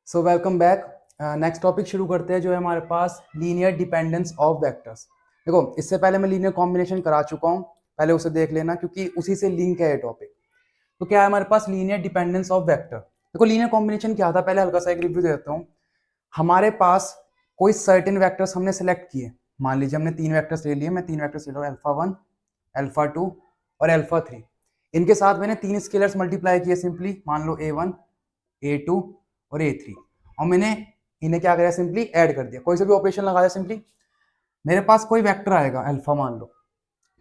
So welcome back. Next topic शुरू करते हैं जो है हमारे पास लीनियर डिपेंडेंस ऑफ वेक्टर्स। देखो इससे पहले मैं लीनियर कॉम्बिनेशन करा चुका हूँ, पहले उसे देख लेना क्योंकि उसी से लिंक है ये टॉपिक। तो क्या है हमारे पास लीनियर डिपेंडेंस ऑफ वेक्टर। देखो लीनियर कॉम्बिनेशन क्या था, पहले हल्का सा एक रिव्यू देता हूँ। हमारे पास कोई सर्टेन वेक्टर्स हमने सेलेक्ट किए। मान लीजिए हमने 3 वेक्टर्स ले लिए, मैं 3 वेक्टर्स ले रहा हूँ, अल्फा 1, अल्फा 2 और अल्फा 3। इनके साथ मैंने 3 स्केलर्स मल्टीप्लाई किए सिंपली, मान लो A1, A2 और A3। और मैंने इन्हें क्या करा, सिंपली ऐड कर दिया, कोई सा भी ऑपरेशन लगा दिया सिंपली। मेरे पास कोई वेक्टर आएगा अल्फा मान लो,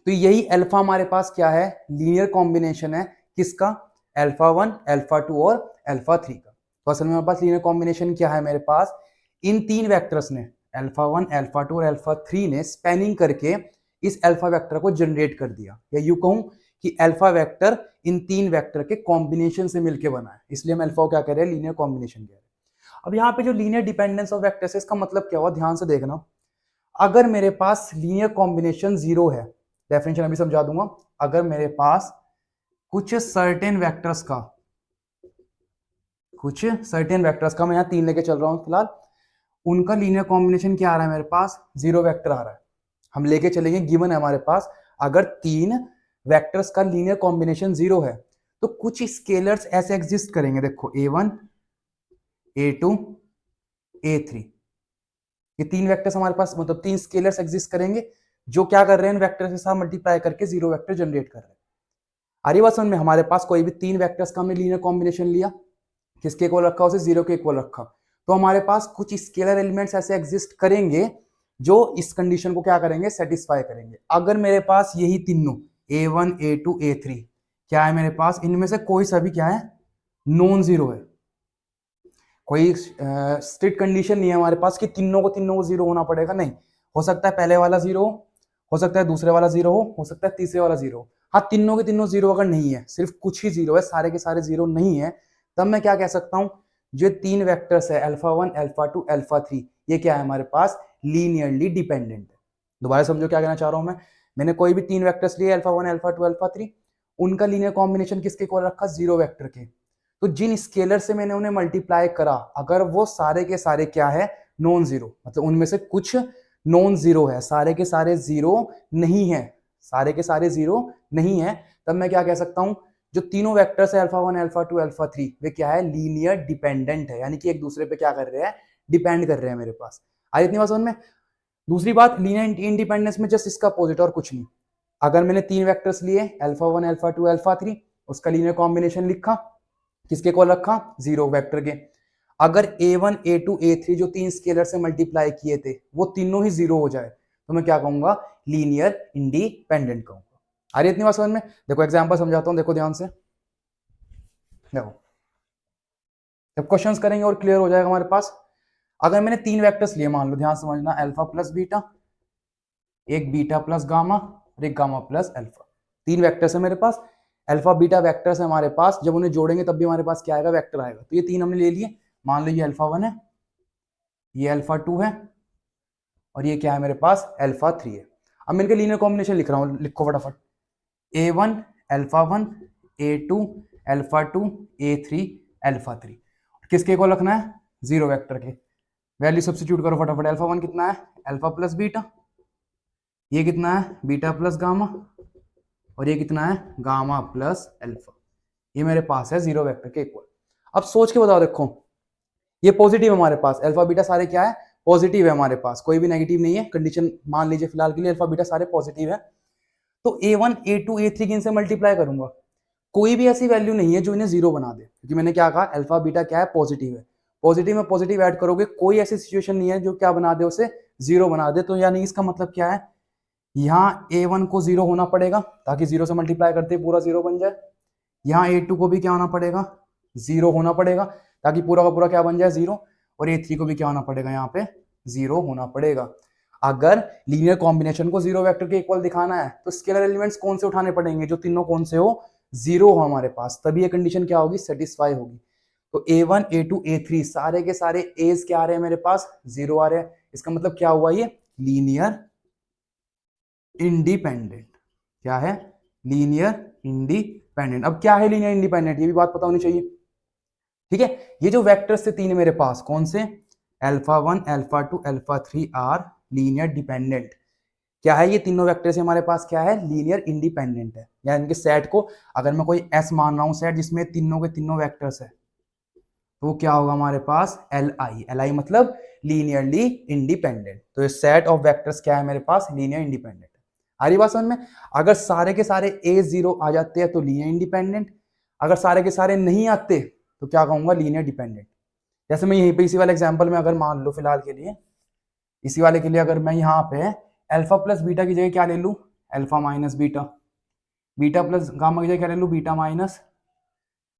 तो यही अल्फा हमारे पास क्या है, लीनियर कॉम्बिनेशन है। किसका? अल्फा 1, अल्फा 2 और अल्फा 3 का। तो असल में मेरे पास लीनियर कॉम्बिनेशन क्या है, मेरे पास इन 3 वेक्टर्स ने, अल्फा 1, अल्फा 2 और अल्फा 3 ने स्पैनिंग करके इस अल्फा वेक्टर को जनरेट कर दिया। या यूं कहूं कि अल्फा वेक्टर इन 3 वेक्टर के कॉम्बिनेशन से मिलकर बना है, इसलिए हम अल्फा को क्या कह रहे हैं, लीनियर कॉम्बिनेशन कह रहे हैं। अब यहाँ पे जो लीनियर डिपेंडेंस ऑफ वेक्टर्स है, इसका मतलब क्या हुआ, ध्यान से देखना। अगर मेरे पास लीनियर कॉम्बिनेशन 0 है, डेफिनेशन अभी समझा दूंगा। अगर मेरे पास कुछ सर्टेन वेक्टर्स का मैं यहाँ 3 लेके चल रहा हूँ फिलहाल, उनका लीनियर कॉम्बिनेशन क्या आ रहा है, मेरे पास 0 वेक्टर आ रहा है। हम लेके चलेंगे, गिवन है हमारे पास, अगर 3 वेक्टर्स का लीनियर कॉम्बिनेशन 0 है तो कुछ स्केलर्स ऐसे एग्जिस्ट करेंगे। देखो A1, A2, A3, ये 3 वेक्टर्स हमारे पास, मतलब 3 स्केलर्स एग्जिस्ट करेंगे जो क्या कर रहे हैं, इन वेक्टर्स के साथ मल्टीप्लाई करके 0 वेक्टर जनरेट कर रहे हैं। आ रही बात समझ में? हमारे पास कोई भी 3 वेक्टर्स का हमने लीनियर कॉम्बिनेशन लिया, किसके इक्वल रखा, उसे 0 के इक्वल रखा, तो हमारे पास कुछ स्केलर एलिमेंट्स ऐसे एग्जिस्ट करेंगे जो इस कंडीशन को क्या करेंगे, सेटिस्फाई करेंगे। अगर मेरे पास यही तीनों A1, A2, A3 क्या है, मेरे पास इनमें से कोई सा भी क्या है, नॉन जीरो है, कोई स्ट्रिक्ट कंडीशन नहीं है हमारे पास कि तीनों को 0 होना पड़ेगा, नहीं। हो सकता है पहले वाला 0 हो सकता है दूसरे वाला 0 हो सकता है तीसरे वाला 0। हाँ, तीनों के तीनों 0 अगर नहीं है, सिर्फ कुछ ही 0 है, सारे के सारे 0 नहीं है, तब मैं क्या कह सकता हूं, जो 3 वेक्टर्स है अल्फा 1, अल्फा 2, अल्फा 3, ये क्या है हमारे पास, लीनियरली डिपेंडेंट है। दोबारा समझो क्या कहना चाह रहा हूं मैं। मैंने कोई भी 3 वेक्टर्स लिए, अल्फा 1, अल्फा 2, अल्फा 3, उनका लीनियर कॉम्बिनेशन किसके इक्वल रखा, 0 वेक्टर के। तो जिन स्केलर से मैंने उन्हें मल्टीप्लाई करा, अगर वो सारे के सारे क्या है, नॉन जीरो, मतलब उनमें से कुछ नॉन जीरो है, सारे के सारे जीरो नहीं है, सारे के सारे जीरो नहीं है, तब मैं क्या कह सकता हूं, जो तीनों वेक्टर्स है अल्फा 1, अल्फा 2, अल्फा 3, वे क्या है, लीनियर डिपेंडेंट है, यानी कि एक दूसरे पे क्या कर रहे हैं, डिपेंड कर रहे हैं मेरे पास। आई इतनी बात समझ में? दूसरी बात, लीनियर इंडिपेंडेंस में जस्ट इसका अपोजिट और कुछ नहीं। अगर मैंने 3 वेक्टर्स लिए अल्फा 1, अल्फा 2, अल्फा 3, उसका लीनियर कॉम्बिनेशन लिखा, किसके इक्वल रखा, 0 वेक्टर के। अगर A1, A2, A3 जो 3 स्केलर से मल्टीप्लाई किए थे वो तीनों ही 0 हो जाए, तो मैं क्या कहूंगा, लीनियर इंडिपेंडेंट कहूंगा। आ रही इतनी बात समझ में? देखो एग्जांपल समझाता हूं, देखो ध्यान से। देखो जब क्वेश्चंस करेंगे और क्लियर हो जाएगा हमारे पास। अगर मैंने 3 वेक्टर्स लिए, मान लो, ध्यान समझना, अल्फा प्लस बीटा, एक बीटा प्लस गामा और एक गामा प्लस अल्फा। 3 वेक्टर्स है मेरे पास, अल्फा बीटा वेक्टर्स है हमारे पास, जब उन्हें जोड़ेंगे तब भी हमारे पास क्या आएगा, वेक्टर आएगा। तो ये 3 हमने ले लिए, मान लो ये अल्फा 1 है, ये अल्फा 2 है और ये क्या है मेरे पास, अल्फा 3 है। अब मैं इनके लीनियर कॉम्बिनेशन लिख रहा हूँ, लिखो फटाफट। A1, alpha 1, A2, alpha 2, A3, alpha 3। किसके को रखना है, 0 वेक्टर के। वैल्यू सब्स्टिट्यूट करो फटाफट। अल्फा 1 कितना है, अल्फा प्लस बीटा, ये कितना है, बीटा प्लस गामा, और ये कितना है, गामा प्लस अल्फा। ये मेरे पास है 0 वेक्टर के इक्वल। अब सोच के बताओ, देखो ये पॉजिटिव हमारे पास, अल्फा बीटा सारे क्या है, पॉजिटिव है हमारे पास, कोई भी नेगेटिव नहीं है। कंडीशन मान लीजिए फिलहाल के लिए अल्फा बीटा सारे पॉजिटिव है। तो A1, A2, A3 की इनसे मल्टीप्लाई करूंगा, कोई भी ऐसी वैल्यू नहीं है जो इन्हें 0 बना दे, क्योंकि मैंने क्या कहा, अल्फा बीटा क्या है, पॉजिटिव है। पॉजिटिव में पॉजिटिव ऐड करोगे, कोई ऐसी सिचुएशन नहीं है जो क्या बना दे, उसे 0 बना दे। तो यानी इसका मतलब क्या है, यहाँ A1 को 0 होना पड़ेगा ताकि 0 से मल्टीप्लाई करते पूरा 0 बन जाए। यहाँ A2 को भी क्या होना पड़ेगा, 0 होना पड़ेगा ताकि पूरा का पूरा क्या बन जाए, 0। और A3 को भी क्या होना पड़ेगा, यहाँ पे 0 होना पड़ेगा। अगर लीनियर कॉम्बिनेशन को 0 वेक्टर के इक्वल दिखाना है तो स्केलर एलिमेंट्स कौन से उठाने पड़ेंगे, जो तीनों कौन से हो, 0 हो हमारे पास, तभी ये कंडीशन क्या होगी, सेटिस्फाई होगी। तो A1, A2, A3 सारे के सारे एज क्या आ रहे हैं मेरे पास, 0 आ रहे हैं। इसका मतलब क्या हुआ, ये लीनियर इंडिपेंडेंट। क्या है, लीनियर इंडिपेंडेंट। अब क्या है लीनियर इंडिपेंडेंट, ये भी बात पता होनी चाहिए। ठीक है, ये जो वेक्टर्स थे तीन मेरे पास कौन से, alpha 1 alpha 2 alpha 3 are linear dependent. क्या है ये तीनों वेक्टर्स हमारे पास, क्या है, लीनियर इंडिपेंडेंट है। यानी इनके सेट को अगर मैं कोई एस मान रहा हूं सेट जिसमें तीनों के तीनों वेक्टर्स है, तो क्या होगा हमारे पास एल आई मतलब लीनियरली इंडिपेंडेंट। तो ये सेट ऑफ वेक्टर्स क्या है मेरे पास, लीनियर इंडिपेंडेंट है। आ रही बात समझ में। अगर सारे के सारे ए जीरो आ जाते हैं तो लीनियर इंडिपेंडेंट, अगर सारे के सारे नहीं आते तो क्या कहूंगा, लीनियर डिपेंडेंट। जैसे मैं यहीं पे इसी वाले एग्जांपल में अगर मान लो फिलहाल के लिए, इसी वाले के लिए अगर मैं यहाँ पे अल्फा प्लस बीटा की जगह क्या ले लूं, alpha minus beta, beta plus gamma की जगह क्या ले लूं, बीटा माइनस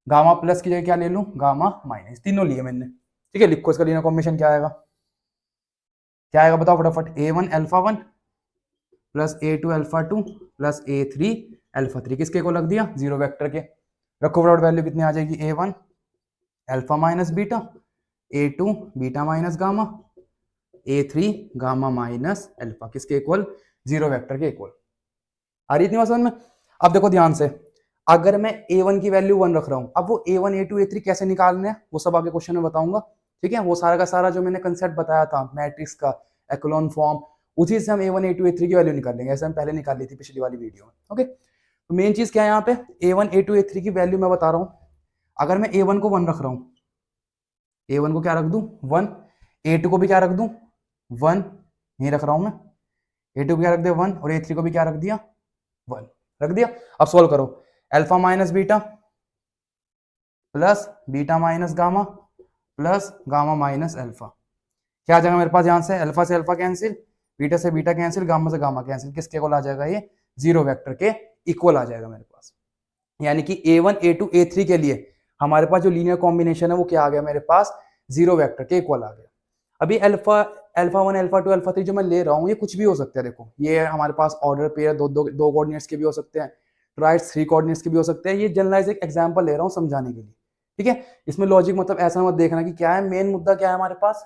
गामा, प्लस की जगह क्या ले लूं, गामा माइनस, तीनों लिए मैंने। ठीक है, लिखो इसका लीनियर कॉम्बिनेशन क्या आएगा, क्या आएगा बताओ फटाफट, a one alpha 1 plus a two alpha 2 plus a three alpha 3, किसके को लग दिया, जीरो वेक्टर के। रखो फटाफट वैल्यू कितनी आ जाएगी, a one alpha minus beta, a two beta minus gamma, a three gamma minus alpha, किसके इक्वल, जीरो वेक्टर के इक्वल। आ रही इतनी बात समझ में। अब देखो ध्यान से, अगर मैं a1 की वैल्यू 1 रख रहा हूं, अब वो a1 a2 a3 कैसे निकालने हैं वो सब आगे क्वेश्चन में बताऊंगा। ठीक है, वो सारा का सारा जो मैंने कंसेप्ट बताया था मैट्रिक्स का, एक्लोन फॉर्म, उसी से हम a1 a2 a3 की वैल्यू निकालेंगे, ऐसे हम पहले निकाल ली थी पिछली वाली वीडियो में। ओके, तो मेन चीज क्या है यहाँ पे, a1 a2 a3 की वैल्यू मैं बता रहा हूँ। अगर मैं a1 को 1 रख रहा हूँ, a1 को क्या रख दूं 1, a2 को भी क्या रख दूं 1, यही रख रहा हूं मैं, a2 को क्या रख दिया 1 और a3 को भी क्या रख दिया 1 रख दिया। अब सोल्व करो, alpha minus beta plus beta minus gamma plus gamma minus alpha, क्या आ जाएगा मेरे पास, यहां से अल्फा से अल्फा कैंसिल, बीटा से बीटा कैंसिल, गामा से गामा कैंसिल, किसके इक्वल आ जाएगा, ये जीरो वेक्टर के इक्वल आ जाएगा मेरे पास। यानी कि a1 a2 a3 के लिए हमारे पास जो लीनियर कॉम्बिनेशन है वो क्या आ गया मेरे पास, जीरो वेक्टर के इक्वल आ गया। अभी अल्फा अल्फा 1 अल्फा 2 अल्फा 3 जो मैं ले रहा हूँ ये कुछ भी हो सकता है। देखो ये हमारे पास ऑर्डर पेयर दो कोऑर्डिनेट्स के भी हो सकते हैं, राइट 3 कोऑर्डिनेट्स के भी हो सकते हैं। ये जनरलाइज एक एग्जांपल ले रहा हूँ समझाने के लिए। ठीक है, इसमें लॉजिक मतलब ऐसा मत देखना कि क्या है, मेन मुद्दा क्या है हमारे पास,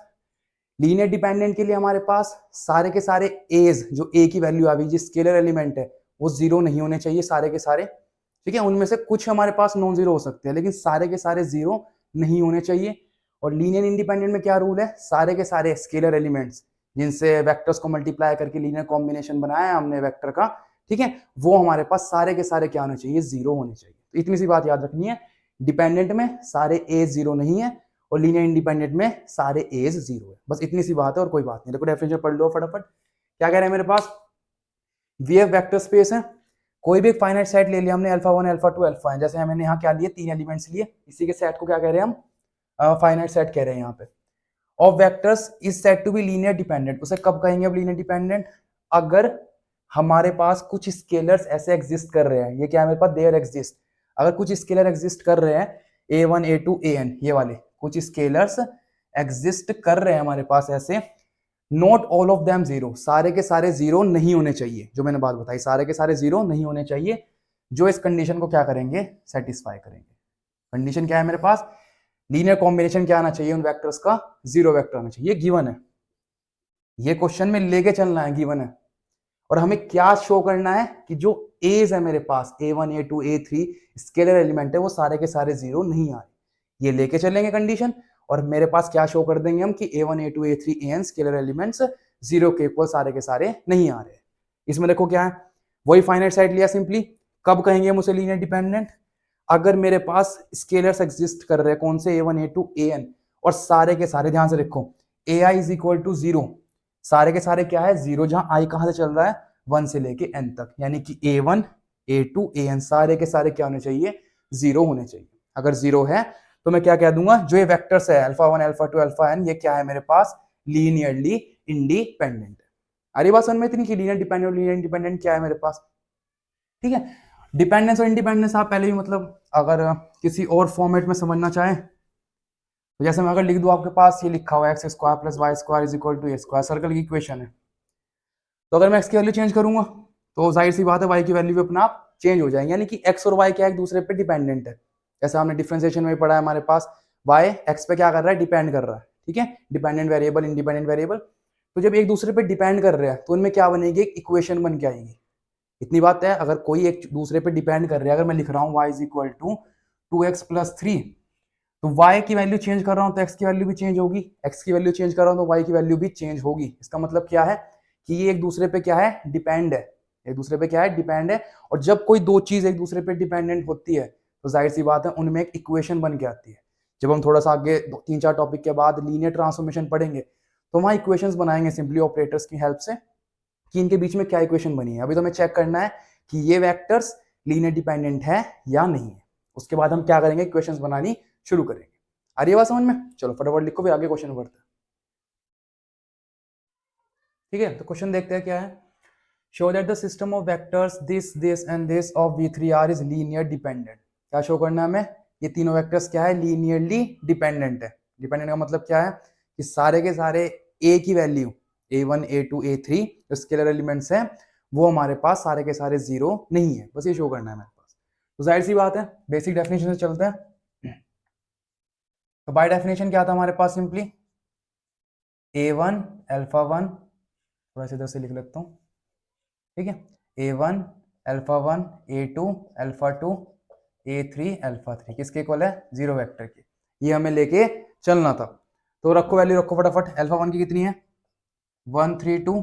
लीनियर डिपेंडेंट के लिए हमारे पास सारे के सारे एज जो ए की वैल्यू आ गई, जो स्केलर एलिमेंट है वो जीरो नहीं होने चाहिए सारे के सारे। ठीक है, उनमें से कुछ हमारे पास नॉन जीरो हो सकते हैं लेकिन सारे के सारे जीरो नहीं होने चाहिए। और लीनियर इंडिपेंडेंट में क्या रूल है, सारे के सारे स्केलर एलिमेंट्स जिनसे वेक्टर्स को मल्टीप्लाई करके लीनियर कॉम्बिनेशन बनाया है हमने वेक्टर का, ठीक है, वो हमारे पास सारे के सारे क्या होने चाहिए, जीरो होने चाहिए। तो इतनी सी बात याद रखनी है, डिपेंडेंट में सारे ए जीरो नहीं है और लीनियर इंडिपेंडेंट में सारे एज जीरो है, बस इतनी सी बात है और कोई बात नहीं। देखो डेफिनेशन पढ़ लो फटाफट, क्या कह रहे हैं मेरे पास, वीएफ वेक्टर स्पेस है, कोई भी एक फाइनाइट सेट ले लिया हमने, अल्फा 1 अल्फा 2 अल्फा है, जैसे हमने यहाँ क्या लिए, तीन एलिमेंट्स लिए, इसी के सेट को क्या कह रहे हैं हम, फाइनाइट सेट कह रहे हैं यहाँ पे। Of vectors is set to be linear dependent, उसे कब कहेंगे अब लीनियर डिपेंडेंट, अगर हमारे पास कुछ स्केलर्स ऐसे एग्जिस्ट कर रहे हैं, ये क्या है मेरे पास, देयर एग्जिस्ट, अगर कुछ स्केलर एग्जिस्ट कर रहे हैं a1 a2 an, ये वाले कुछ स्केलर्स एग्जिस्ट कर रहे हैं हमारे पास ऐसे, not all of them zero, सारे के सारे जीरो नहीं होने चाहिए, जो मैंने बात बताई सारे के सारे जीरो नहीं होने चाहिए, जो इस कंडीशन को क्या करेंगे, सेटिस्फाई करेंगे। कंडीशन क्या है मेरे पास, लीनियर कॉम्बिनेशन क्या आना चाहिए उन वेक्टर्स का, जीरो वेक्टर आना चाहिए, गिवन है, ये क्वेश्चन में लेके चलना है, गिवन है। और हमें क्या शो करना है कि जो एज है मेरे पास a1 a2 a3 scalar element है वो सारे के सारे जीरो नहीं आ रहे, ये लेके चलेंगे कंडीशन, और मेरे पास क्या शो कर देंगे हम कि a1 a2 a3 an scalar elements zero के इक्वल सारे के सारे नहीं आ रहे। इसमें देखो क्या है, वही फाइनाइट सेट लिया सिंपली, कब कहेंगे हम उसे लीनियर डिपेंडेंट, अगर मेरे पास स्केलर्स एग्जिस्ट कर रहे हैं, कौन से a1 a2 an, और सारे के सारे ध्यान से देखो ai is equal to zero, सारे के सारे क्या है जीरो, जहां आई कहां से चल रहा है 1 से लेके n तक, यानी कि a1 a2 an सारे के सारे क्या होने चाहिए, जीरो होने चाहिए। अगर जीरो है तो मैं क्या कह दूंगा, जो ये वेक्टर्स है अल्फा 1 अल्फा 2 अल्फा n, ये क्या है मेरे पास, लीनियरली इंडिपेंडेंट है। अरे बात समझ में इतनी कि लीनियर डिपेंडेंट और लीनियर इंडिपेंडेंट क्या है मेरे पास। ठीक है, डिपेंडेंस और इंडिपेंडेंस आप पहले भी मतलब अगर किसी और फॉर्मेट में समझना चाहें तो जैसे मैं अगर लिख दूं, आपके पास ये लिखा हुआ है x square plus y square is equal to a square, circle की इक्वेशन है, तो अगर मैं एक्स की वैल्यू चेंज करूंगा तो जाहिर सी बात है वाई की वैल्यू भी अपना आप चेंज हो जाएंगे, यानी कि एक्स और वाई क्या एक दूसरे पे डिपेंडेंट है। जैसे हमने डिफरेंशिएशन में पढ़ा है हमारे पास वाई एक्स पे क्या कर रहा है, डिपेंड कर रहा है। ठीक है, डिपेंडेंट वेरिएबल इंडिपेंडेंट वेरिएबल, तो जब एक दूसरे पे डिपेंड कर रहे हैं तो उनमें क्या बनेगी, एक इक्वेशन बन के आएगी। इतनी बात है, अगर कोई एक दूसरे पे डिपेंड कर रहा है, अगर मैं लिख रहा हूँ y is equal to 2x plus 3, तो y की वैल्यू चेंज कर रहा हूं तो x की वैल्यू भी चेंज होगी, x की वैल्यू चेंज कर रहा हूं तो y की वैल्यू भी चेंज होगी। इसका मतलब क्या है कि ये एक दूसरे पे क्या है, डिपेंड है, एक दूसरे पे क्या है, डिपेंड है। और जब कोई दो चीज एक दूसरे पे डिपेंडेंट होती है तो जाहिर सी बात है उनमें एक इक्वेशन बन के आती है। जब हम थोड़ा सा आगे 3-4 टॉपिक के बाद लीनियर ट्रांसफॉर्मेशन पढ़ेंगे तो वहां इक्वेशंस बनाएंगे सिंपली ऑपरेटर्स की हेल्प से कि इनके बीच में क्या इक्वेशन बनी है। अभी तो हमें चेक करना है कि ये वेक्टर्स लीनियर डिपेंडेंट है या नहीं है। उसके बाद हम क्या करेंगे, इक्वेशंस बनानी शुरू करेंगे। आ रही है बात समझ में? चलो फटाफट लिखो, फिर आगे क्वेश्चन बढ़ते हैं। ठीक है, तो क्वेश्चन देखते हैं क्या है। Show that the system of vectors this and this of V3R is linear dependent. क्या शो करना है हमें, ये तीनों वेक्टर्स क्या है, लीनियरली डिपेंडेंट है। डिपेंडेंट का मतलब क्या है कि सारे के सारे a की वैल्यू a1 a2 a3 जो स्केलर एलिमेंट्स हैं वो हमारे पास सारे के सारे जीरो नहीं है, बस ये शो करना है मेरे पास। तो जाहिर सी बात है बेसिक डेफिनेशन से चलते हैं। तो बाय डेफिनेशन क्या था हमारे पास, सिंपली a1 अल्फा 1, थोड़ा सा इधर से लिख लेता हूँ, ठीक है, a1 alpha 1 a2 alpha 2 a3 alpha 3 किसके इक्वल है, जीरो वेक्टर के। ये हमें लेके चलना था। तो रखो वैल्यू रखो फटाफट। अल्फा 1 की कितनी है 1 3 2,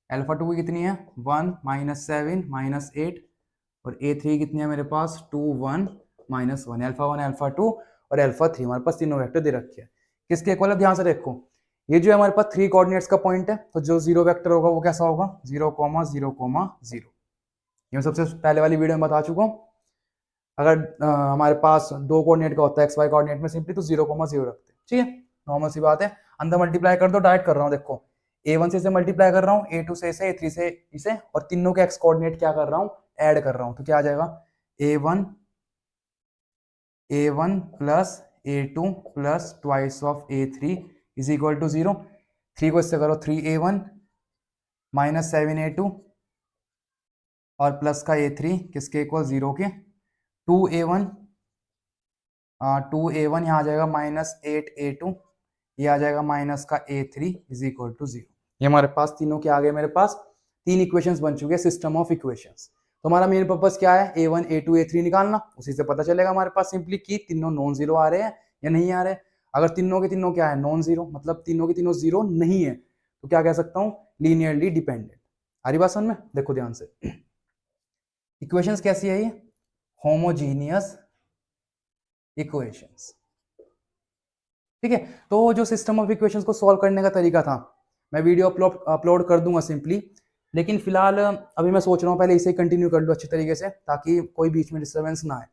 अल्फा 2 की कितनी है 1 -7 -8 और a3 कितनी है मेरे पास 2 1 -1। अल्फा 1 अल्फा 2 और अल्फा 3 हमारे पास तीनों वेक्टर दे रखे हैं। किसके इक्वल है, ध्यान से देखो, ये जो है हमारे पास 3 कोऑर्डिनेट्स का पॉइंट है, तो जो जीरो वेक्टर होगा वो कैसा होगा 0, 0, 0। ये मैं सबसे पहले वाली वीडियो में बता चुका हूँ। अगर हमारे पास दो कोऑर्डिनेट का होता है एक्स वाई कोऑर्डिनेट में सिंपली तो 0, 0 रखते हैं, ठीक है, नॉर्मल सी बात है। अंदर मल्टीप्लाई कर दो, डायरेक्ट कर रहा हूँ, देखो a1 से इसे मल्टीप्लाई कर रहा हूँ, a2 से इसे, a3 से इसे, और तीनों के एक्स कोऑर्डिनेट क्या कर रहा हूँ, ऐड कर रहा हूँ। तो क्या आ जाएगा a1 plus a2 plus twice of a3 is equal to 0। 3 को इससे करो 3a1 -7a2 और प्लस का a3 किसके इक्वल 0 के, 2a1 यहाँ आ जाएगा -8a2, ये आ जाएगा माइनस का a3 इज इक्वल टू 0। ये हमारे पास तीनों के आ गए, मेरे पास तीन इक्वेशंस बन चुके हैं, सिस्टम ऑफ इक्वेशंस। तो हमारा मेन पर्पस क्या है, a1 a2 a3 निकालना। उसी से पता चलेगा हमारे पास सिंपली कि तीनों नॉन जीरो आ रहे हैं या नहीं आ रहे। अगर तीनों के तीनों क्या है नॉन जीरो, मतलब तीनों के तीनों जीरो नहीं है, तो क्या कह सकता हूँ, लीनियरली डिपेंडेंट। आ रही बात समझ में? देखो ध्यान से, इक्वेशंस कैसी है ये, होमोजीनियस इक्वेशंस, ठीक है। तो जो सिस्टम ऑफ इक्वेशंस को सॉल्व करने का तरीका था, मैं वीडियो अपलोड कर दूंगा सिंपली, लेकिन फिलहाल अभी मैं सोच रहा हूँ पहले इसे कंटिन्यू कर लूँ अच्छे तरीके से, ताकि कोई बीच में डिस्टर्बेंस ना आए,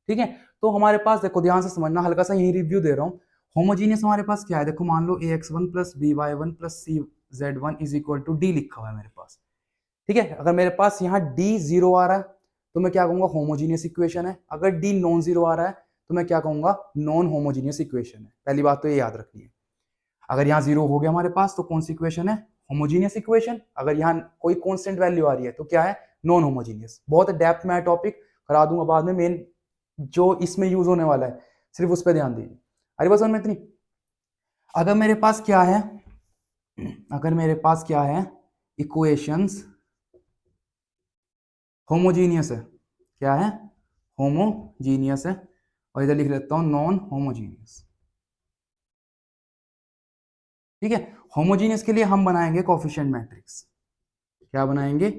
ठीक है। तो हमारे पास देखो ध्यान से समझना, हल्का सा यही रिव्यू दे रहा हूँ। होमोजीनियस हमारे पास क्या है, देखो मान लो ax1 plus by1 plus cz1 is equal to d लिखा हुआ है मेरे पास, ठीक है। अगर मेरे पास यहाँ d 0 आ रहा है तो मैं क्या कहूंगा, होमोजीनियस इक्वेशन है। अगर d नॉन जीरो आ रहा है तो मैं क्या कहूंगा, नॉन होमोजीनियस इक्वेशन है। पहली बात तो ये याद रखनी है। अगर यहाँ जीरो हो गया हमारे पास तो कौन सी इक्वेशन है, होमोजीनियस इक्वेशन। अगर यहाँ कोई कांस्टेंट वैल्यू आ रही है तो क्या है, नॉन होमोजीनियस। बहुत डेप्थ में टॉपिक करा दूंगा बाद में, मेन जो इसमें यूज होने वाला है सिर्फ उस पर ध्यान दीजिए। अरे बस में इतनी, अगर मेरे पास क्या है, अगर मेरे पास क्या है, इक्वेशंस होमोजीनियस है, क्या है, होमोजीनियस है, और इधर लिख लेता हूं नॉन होमोजीनियस, ठीक है। होमोजीनियस के लिए हम बनाएंगे कोफिशिएंट मैट्रिक्स। क्या बनाएंगे,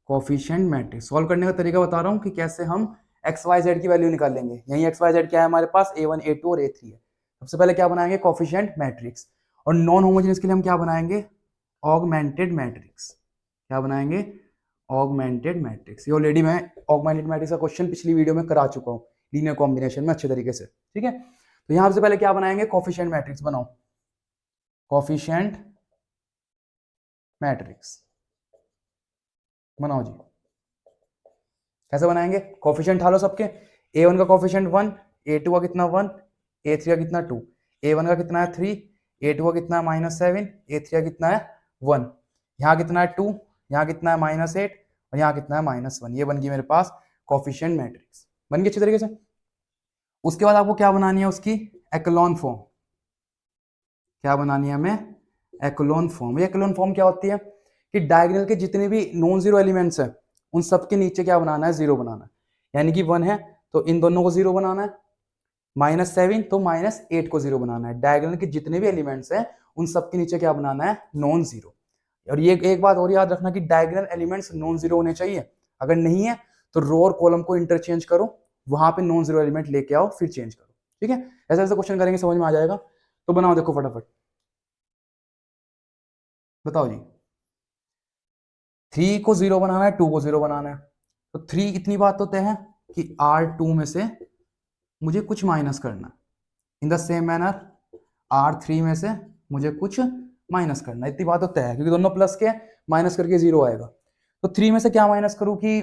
कोफिशिएंट मैट्रिक्स। सॉल्व करने का तरीका बता रहा हूं कि कैसे हम एक्स वाई जेड की वैल्यू निकाल लेंगे। यही एक्स वाई जेड क्या है हमारे पास, a1 a2 और a3 है। सबसे पहले क्या बनाएंगे, कोफिशिएंट मैट्रिक्स। और नॉन होमोजीनियस के लिए हम क्या बनाएंगे, ऑगमेंटेड मैट्रिक्स। क्या बनाएंगे, ऑगमेंटेड मैट्रिक्स। ये ऑलरेडी मैं ऑगमेंटेड मैट्रिक्स का क्वेश्चन पिछली वीडियो में करा चुका हूँ लीनियर कॉम्बिनेशन में अच्छे तरीके से, ठीक है। तो यहाँ से पहले क्या बनाएंगे, कोफिशिएंट मैट्रिक्स बनाओ, कोफिशिएंट मैट्रिक्स बनाओ जी। कैसे बनाएंगे, कोफिशिएंट ढालो सबके, a1 का कोफिशिएंट 1, a2 का कितना 1, a3 का कितना 2, a1 का कितना है 3, a2 का कितना है -7, a3 का कितना है 1, यहाँ कितना है 2, यहाँ कितना है -8 और यहाँ कितना है -1। ये बन गई मेरे पास कोफिशिएंट मैट्रिक्स, बन गई अच्छी तरीके से। उसके बाद आपको क्या बनानी है, उसकी एक्लोन फॉर्म। क्या बनानी है हमें, एक्लोन फॉर्म। ये एक्लोन फॉर्म क्या होती है कि डायगोनल के जितने भी नॉन जीरो एलिमेंट्स हैं उन सबके नीचे क्या बनाना है, जीरो बनाना है। यानी कि 1 है तो इन दोनों को जीरो बनाना है, -7 तो -8 को जीरो बनाना है। डायगोनल के जितने भी एलिमेंट्स हैं उन सब के नीचे क्या बनाना है, नॉन जीरो। और ये एक बात और याद रखना कि डायगोनल एलिमेंट्स नॉन जीरो होने चाहिए। अगर नहीं है तो रो और कॉलम को इंटरचेंज करो, वहां पे नॉन जीरो एलिमेंट लेके आओ, फिर चेंज करो। ठीक है, ऐसे ऐसे क्वेश्चन करेंगे, समझ में आ जाएगा। तो बनाओ, देखो फटाफट बताओ जी। 3 को जीरो बनाना है, 2 को जीरो बनाना है। तो 3 इतनी बात तो तय है कि R2 में से मुझे कुछ माइनस करना है। In the same manner R3 में से मुझे कुछ माइनस करना है। इतनी बात तो तय है क्योंकि दोनों प्लस के, माइनस करके जीरो आएगा। तो 3 में से क्या माइनस करूं कि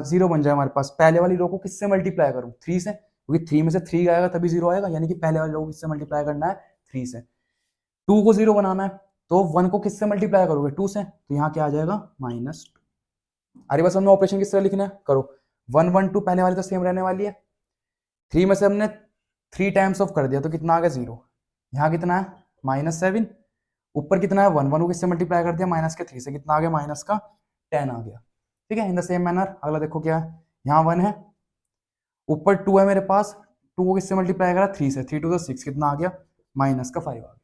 जीरो बन जाए हमारे पास। पहले वाली रो को किससे मल्टीप्लाई करूं, 3 से, क्योंकि 3 में से 3 आएगा तभी जीरो आएगा, यानी कि पहले वाली रो को किससे मल्टीप्लाई करना है, 3 से। 2 को जीरो बनाना है तो 1 को किससे मल्टीप्लाई करोगे, 2 से, तो यहाँ क्या आ जाएगा, -2। अरे बस हमने ऑपरेशन किस तरह लिखना है, करो 1 1 2, पहले वाली तो सेम रहने वाली है। 3 में से हमने 3 टाइम्स ऑफ कर दिया तो कितना आ गया, 0। यहाँ कितना है, -7। ऊपर कितना है, 1 1 को किससे मल्टीप्लाई कर दिया, -3 से, कितना आ गया, -10 आ गया। ठीक है, इन द सेम मैनर अगला देखो क्या है, यहाँ 1 है, ऊपर 2 है मेरे पास, 2 को किससे मल्टीप्लाई करा, 3 से, 3 2 6, कितना आ गया, -5 आ गया।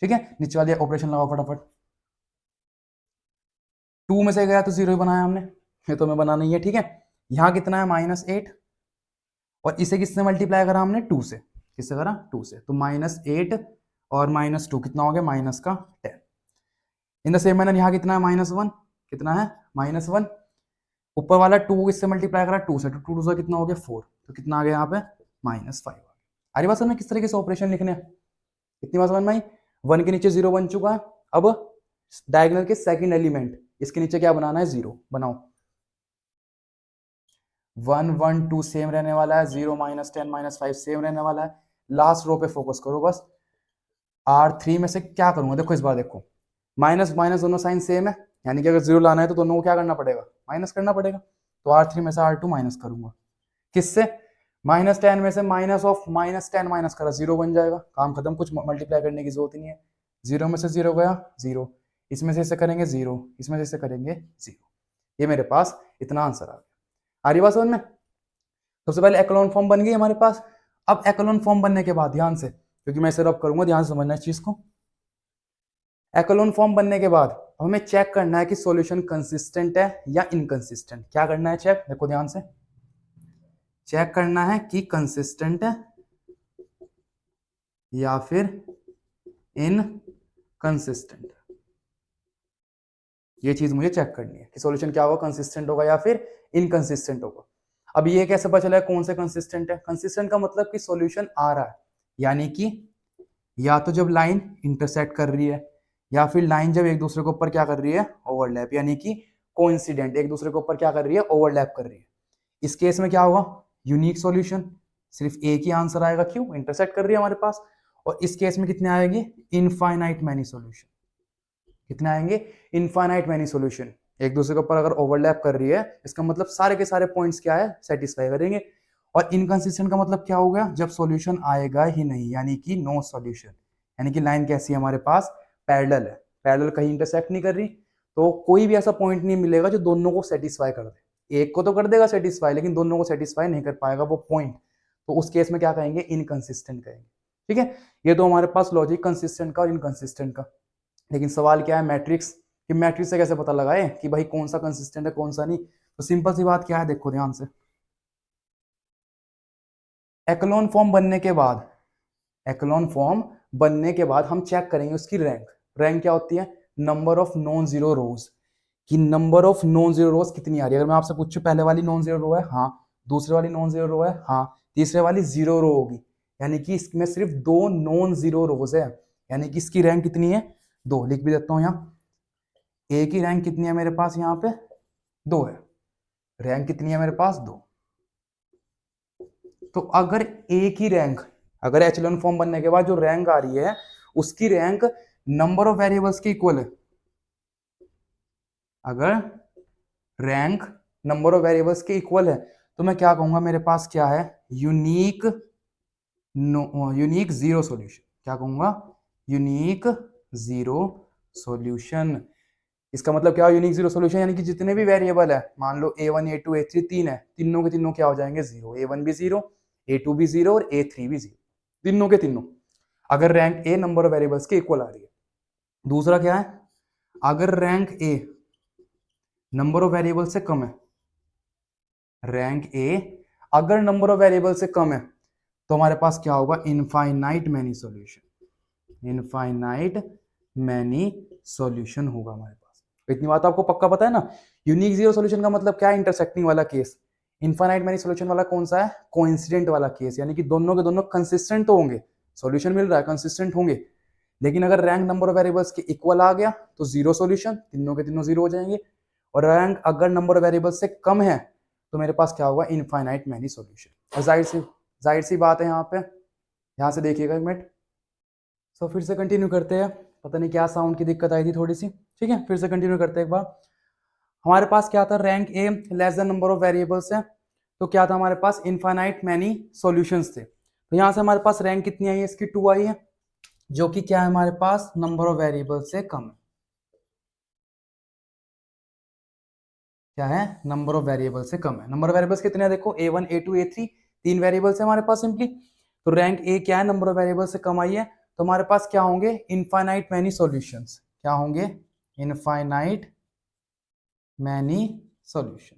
ठीक है, नीचे वाले ऑपरेशन लगाओ फटाफट। 2 में से गया तो 0 ही बनाया हमने, ये तो हमें बनाना ही है। ठीक है, यहाँ कितना है, -8, और इसे किससे मल्टीप्लाई करा हमने, 2 से, किससे करा, 2 से, तो -8 और -2 कितना हो गया, -10। इन द सेम मैनर यहाँ कितना है, -1, कितना है, -1। ऊपर वाला 2 को किससे मल्टीप्लाई करा, 2 से, तो 2 से कितना हो गया, 4, तो कितना आ गया यहाँ पे, -5 आ गया। अरे बात समझ किस तरीके से ऑपरेशन लिखने हैं, इतनी बात समझ में आई। 1 के नीचे 0 बन चुका है, अब डायगोनल के सेकंड एलिमेंट, इसके नीचे क्या बनाना है, 0 बनाओ। 1 1 2 सेम रहने वाला है, 0 -10 -5 सेम रहने वाला है। लास्ट रो पे फोकस करो बस। R3 में से क्या करूंगा, देखो इस बार देखो, माइनस माइनस दोनों साइन सेम है, यानी कि अगर 0 लाना है तो दोनों को क्या करना पड़ेगा, माइनस करना पड़ेगा। तो R3 में से R2 माइनस करूंगा, किससे, -10 में से माइनस ऑफ -10 माइनस करा, 0 बन जाएगा, काम खत्म, कुछ मल्टीप्लाई करने की जरूरत ही नहीं है। 0 में से 0 गया 0, इसमें से इसे करेंगे 0, इसमें से इसे करेंगे 0, ये मेरे पास इतना आंसर आ गया। आ रही बात समझ में। सबसे पहले एक्लोन फॉर्म बन गई हमारे पास। अब एक्लोन फॉर्म बनने के बाद ध्यान से, क्योंकि मैं इसे रब करूंगा, ध्यान से समझना इस चीज को। एक्लोन फॉर्म बनने के बाद हमें चेक करना है कि सॉल्यूशन कंसिस्टेंट है या इनकंसिस्टेंट। क्या करना है चेक, देखो ध्यान से, चेक करना है कि कंसिस्टेंट है या फिर इनकंसिस्टेंट। ये चीज मुझे चेक करनी है कि सॉल्यूशन क्या होगा, कंसिस्टेंट होगा या फिर इनकंसिस्टेंट होगा। अब ये कैसे पता चला है कौन से कंसिस्टेंट है, कंसिस्टेंट का मतलब कि सॉल्यूशन आ रहा है, यानी कि या तो जब लाइन इंटरसेक्ट कर रही है, या फिर लाइन जब एक दूसरे के ऊपर क्या कर रही है, ओवरलैप, यानी कि कोइंसिडेंट, एक दूसरे के ऊपर क्या कर रही है, ओवरलैप कर रही है। इस केस में क्या होगा, यूनिक सॉल्यूशन, सिर्फ एक ही आंसर आएगा, क्यों, इंटरसेक्ट कर रही है हमारे पास। और इस केस में कितने आएंगे, इनफाइनाइट मैनी सॉल्यूशन। कितने आएंगे, इनफाइनाइट मैनी सॉल्यूशन। एक दूसरे के ऊपर अगर ओवरलैप कर रही है, इसका मतलब सारे के सारे पॉइंट्स क्या है, सेटिस्फाई करेंगे। और इनकंसिस्टेंट का मतलब क्या हो गया, जब सॉल्यूशन आएगा ही नहीं, यानी कि नो सॉल्यूशन, यानी कि लाइन कैसी है हमारे पास, पैरेलल है, पैरेलल कहीं इंटरसेक्ट नहीं कर रही, तो कोई भी ऐसा पॉइंट नहीं मिलेगा जो दोनों को सेटिस्फाई कर दे। एक को तो कर देगा सेटिस्फाई, लेकिन दोनों को सेटिस्फाई नहीं कर पाएगा वो पॉइंट, तो उस केस में क्या कहेंगे, इनकंसिस्टेंट कहेंगे। ठीक है, ये तो हमारे पास लॉजिक कंसिस्टेंट का और इनकंसिस्टेंट का। लेकिन सवाल क्या है, मैट्रिक्स, कि मैट्रिक्स से कैसे पता लगाए कि भाई कौन सा कंसिस्टेंट है कौन सा नहीं। तो सिंपल सी बात क्या है, देखो ध्यान से, एक्लोन फॉर्म बनने के बाद, एक्लोन फॉर्म बनने के बाद हम चेक करेंगे उसकी रैंक। रैंक क्या होती है, number of non zero rows, कि number of non zero rows कितनी आ रही है। अगर मैं आपसे पूछूं पहले वाली नॉन जीरो रो है, हाँ, दूसरे वाली नॉन जीरो रो है, हाँ, तीसरे वाली जीरो रो होगी, यानी कि इसमें सिर्फ 2 नॉन जीरो रोज है, यानी कि इसकी रैंक कितनी है, 2। लिख भी देता हूं यहाँ, ए की रैंक कितनी है मेरे पास, यहाँ पे 2 है, रैंक कितनी है मेरे पास, 2। तो अगर ए की रैंक, अगर एचेलॉन फॉर्म बनने के बाद जो रैंक आ रही है उसकी रैंक नंबर ऑफ वेरिएबल्स के इक्वल है, अगर रैंक नंबर ऑफ वेरिएबल्स के इक्वल है, तो मैं क्या कहूंगा, मेरे पास क्या है, यूनिक यूनिक जीरो सॉल्यूशन। क्या कहूंगा, यूनिक जीरो सॉल्यूशन। इसका मतलब क्या, यूनिक जीरो सॉल्यूशन, यानी कि जितने भी वेरिएबल है, मान लो a1 a2 a3 3 है, तीनों के तीनों क्या हो जाएंगे, जीरो, a1 भी जीरो, A2 भी 0 और A3 भी 0, तीनों के तीनों। अगर rank A number of variables के इक्वल आ रही है। दूसरा क्या है, अगर rank A number of variable से कम है, रैंक ए अगर नंबर ऑफ वेरिएबल से कम है तो हमारे पास क्या होगा, infinite many solution, infinite many solution होगा हमारे पास। इतनी बात आपको पक्का पता है ना। यूनिक जीरो सॉल्यूशन का मतलब क्या है, इंटरसेक्टिंग वाला केस। इनफाइनाइट मैनी सॉल्यूशन वाला कौन सा है, कोइंसिडेंट वाला केस, यानी कि दोनों के दोनों कंसिस्टेंट तो होंगे, सॉल्यूशन मिल रहा है कंसिस्टेंट होंगे, लेकिन अगर रैंक नंबर ऑफ वेरिएबल्स के इक्वल आ गया तो जीरो सॉल्यूशन, तीनों के तीनों जीरो हो जाएंगे। और रैंक अगर नंबर ऑफ वेरिएबल्स से कम है तो मेरे पास क्या होगा, इनफाइनाइट मैनी सॉल्यूशन। और जाहिर सी बात है, यहाँ से देखिएगा एक मिनट। सो फिर से कंटिन्यू करते हैं, पता नहीं क्या साउंड की दिक्कत आई थी थोड़ी सी, ठीक है, फिर से कंटिन्यू करते हैं एक बार। हमारे पास क्या था, rank A less than number of variables है, तो क्या था हमारे पास, इनफाइनाइट मैनी सॉल्यूशंस थे। तो यहाँ से हमारे पास रैंक कितनी आई है, इसकी 2 आई है, जो कि क्या है हमारे पास, नंबर ऑफ वेरिएबल से कम है। क्या है, नंबर ऑफ वेरिएबल से कम है। नंबर ऑफ वेरिएबल्स कितने हैं, देखो A1 A2 A3, 3 वेरिएबल्स है हमारे पास सिंपली। तो रैंक ए क्या है, नंबर ऑफ वेरिएबल से कम आई है, तो हमारे पास क्या होंगे, इनफाइनाइट मैनी सॉल्यूशंस। क्या होंगे, इनफाइनाइट मैनी सॉल्यूशन।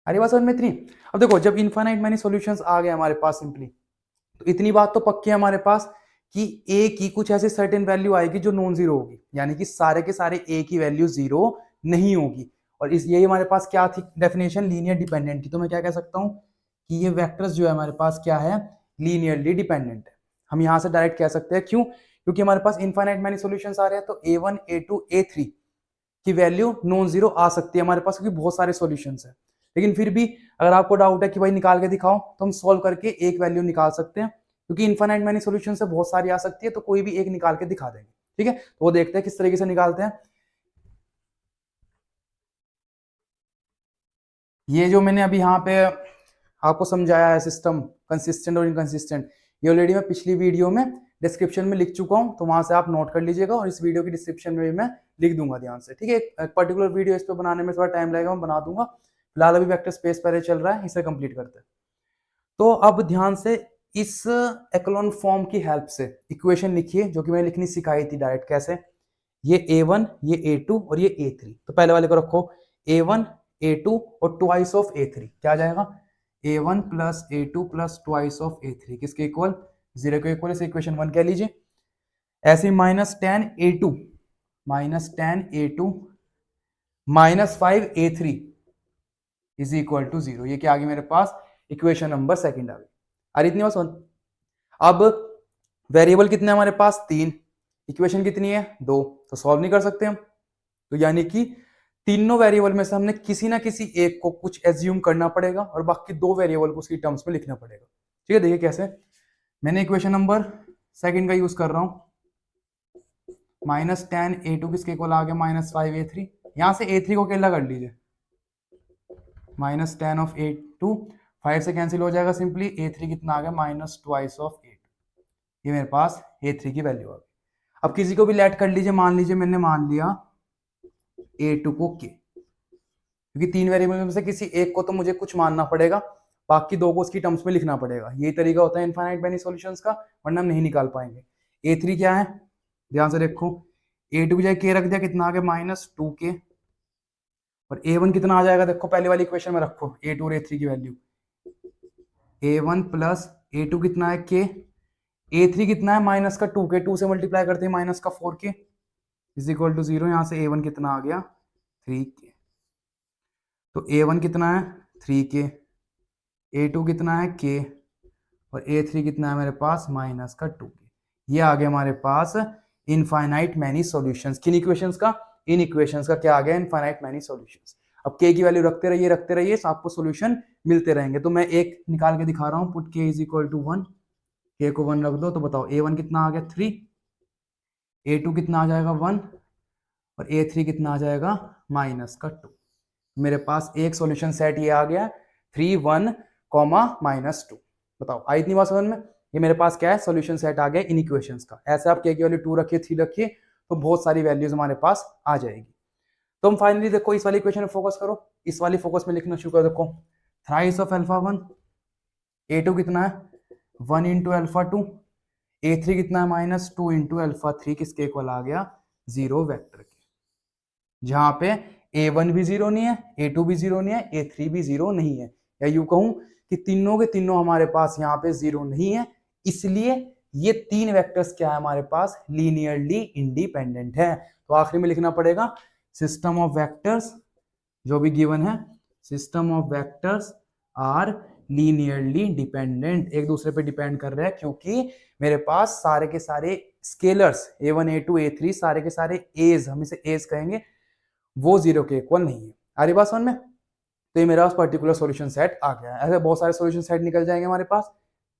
अरे बात समझ में इतनी। अब देखो, जब इनफाइनाइट मैनी सॉल्यूशंस आ गए हमारे पास सिंपली, तो इतनी बात तो पक्की है हमारे पास कि ए की कुछ ऐसी सर्टेन वैल्यू आएगी जो नॉन जीरो होगी, यानी कि सारे के सारे ए की वैल्यू जीरो नहीं होगी। और इस यही हमारे पास क्या थी डेफिनेशन, लीनियर डिपेंडेंट की। तो मैं क्या कह सकता हूँ कि ये वेक्टर्स जो है हमारे पास क्या है, लीनियरली डिपेंडेंट है। हम यहाँ से डायरेक्ट कह सकते हैं, क्यों, क्योंकि हमारे पास इनफाइनाइट मैनी सॉल्यूशंस आ रहे हैं, तो A1 A2 A3 की वैल्यू नॉन जीरो आ सकती है हमारे पास, क्योंकि बहुत सारे सॉल्यूशंस है। लेकिन फिर भी अगर आपको डाउट है कि भाई निकाल के दिखाओ, तो हम सॉल्व करके एक वैल्यू निकाल सकते हैं, क्योंकि इनफाइनाइट मैनी सॉल्यूशन से बहुत सारी आ सकती है, तो कोई भी एक निकाल के दिखा देंगे, ठीक है। तो वो देखते हैं किस तरीके से निकालते हैं। ये जो मैंने अभी यहाँ पे आपको समझाया है सिस्टम, कंसिस्टेंट और इनकंसिस्टेंट, ये ऑलरेडी मैं पिछली वीडियो में डिस्क्रिप्शन में लिख चुका हूँ, तो वहां से आप नोट कर लीजिएगा, और इस वीडियो की डिस्क्रिप्शन में भी मैं लिख दूंगा ध्यान से, ठीक है। एक पर्टिकुलर वीडियो इस पे बनाने में थोड़ा टाइम लगेगा, मैं बना दूंगा। फिलहाल अभी वेक्टर स्पेस पहले चल रहा है, इसे कंप्लीट करते हैं। तो अब ध्यान से इस एक्लोन फॉर्म की हेल्प से इक्वेशन लिखिए, जो कि मैंने लिखनी सिखाई थी डायरेक्ट। कैसे, ये A1, ये A2 और ये A3। तो पहले वाले को रखो A1 A2 और ट्वाइस ऑफ A3, क्या आ जाएगा, A1 plus A2 plus twice of A3, किसके इक्वल, 0 के इक्वल, इसे इक्वेशन 1 कह लीजिए। ऐसे -10 A2 -5 A3 is equal to 0। ये क्या आ गई मेरे पास, इक्वेशन नंबर सेकंड आ गई। अरे इतनी बात सुन। अब वेरिएबल कितने हमारे पास, 3, इक्वेशन कितनी है, 2, तो सॉल्व नहीं कर सकते हम। तो यानी कि तीनों वेरिएबल में से हमने किसी ना किसी एक को कुछ एज्यूम करना पड़ेगा, और बाकी 2 वेरिएबल को उसकी टर्म्स में लिखना पड़ेगा, ठीक है। देखिए कैसे, मैंने इक्वेशन नंबर सेकंड का यूज कर रहा हूं, -10 A2 किसके इक्वल आ गया, -5 A3। यहां से A3 को अकेला कर लीजिए, -10 ऑफ A2, 5 से कैंसिल हो जाएगा सिंपली, A3 कितना आ गया, -2 ऑफ A2। ये मेरे पास A3 की वैल्यू आ गई। अब किसी को भी लेट कर लीजिए, मान लीजिए मैंने मान लिया A2 को K, क्योंकि 3 वेरिएबल में से किसी एक को तो मुझे कुछ मानना पड़ेगा, बाकी 2 को उसकी टर्म्स में लिखना पड़ेगा। यही तरीका होता है इनफाइनाइट मैनी सॉल्यूशंस का, वरना हम नहीं निकाल पाएंगे। A3 क्या है, ध्यान से देखो, A2 की जगह K रख दिया, कितना आ गया, -2K। और A1 कितना आ जाएगा, देखो पहले वाली इक्वेशन में रखो A2 और A3 की वैल्यू, A1 प्लस A2 कितना है K, A3 कितना है, -2K, 2 से मल्टीप्लाई करते हैं -4K इज इक्वल टू 0। यहाँ से A1 कितना आ गया, 3K। तो A1 कितना है, 3K, A2 कितना है K, और A3 कितना है मेरे पास, -2K। ये आ गया हमारे पास इनफाइनाइट मैनी सॉल्यूशंस। किन इक्वेशंस का, इन इक्वेशंस का क्या आ गया, इनफाइनाइट मैनी सॉल्यूशंस। अब K की वैल्यू रखते रहिए, आपको सॉल्यूशन मिलते रहेंगे। तो मैं एक निकाल के दिखा रहा हूँ, put K is equal to 1, K को 1 रख दो, तो बताओ A1 कितना आ गया, 3, A2 कितना आ जाएगा, 1, और A3 कितना आ जाएगा, -2। मेरे पास एक सॉल्यूशन सेट ये आ गया 3 1 -2। बताओ आई इतनी बात समझ में। ये मेरे पास क्या है, सॉल्यूशन सेट आ गया इन इक्वेशंस का। ऐसे आप K की वैल्यू 2 रखिए, 3 रखिए, तो बहुत सारी वैल्यूज हमारे पास आ जाएगी। तो हम फाइनली देखो इस वाली इक्वेशन में फोकस करो, इस वाली फोकस में लिखना शुरू कर, देखो थ्राइस ऑफ अल्फा 1 A2 कितना है 1 इंटू अल्फा 2, A3 कितना है -2 इंटू अल्फा 3, किसके इक्वल आ गया 0 वेक्टर के, जहां पे A1 भी 0 नहीं है, A2 भी 0 नहीं है, A3 भी 0 नहीं है, या यूं कहूं कि तीनों के तीनों हमारे पास यहाँ पे 0 नहीं है, इसलिए ये तीन वेक्टर्स क्या है हमारे पास लीनियरली इंडिपेंडेंट है। तो आखिरी में लिखना पड़ेगा सिस्टम ऑफ वेक्टर्स जो भी गिवन है, system of vectors are linearly dependent, एक दूसरे पे डिपेंड कर रहे हैं, क्योंकि मेरे पास सारे के सारे स्केलर्स A1 A2 A3 सारे के सारे एज, हम इसे एज कहेंगे, वो 0 के इक्वल नहीं है। आ रही बात समझ में? तो ये मेरा पर्टिकुलर सॉल्यूशन सेट आ गया है। ऐसे बहुत सारे सॉल्यूशन सेट निकल जाएंगे हमारे पास,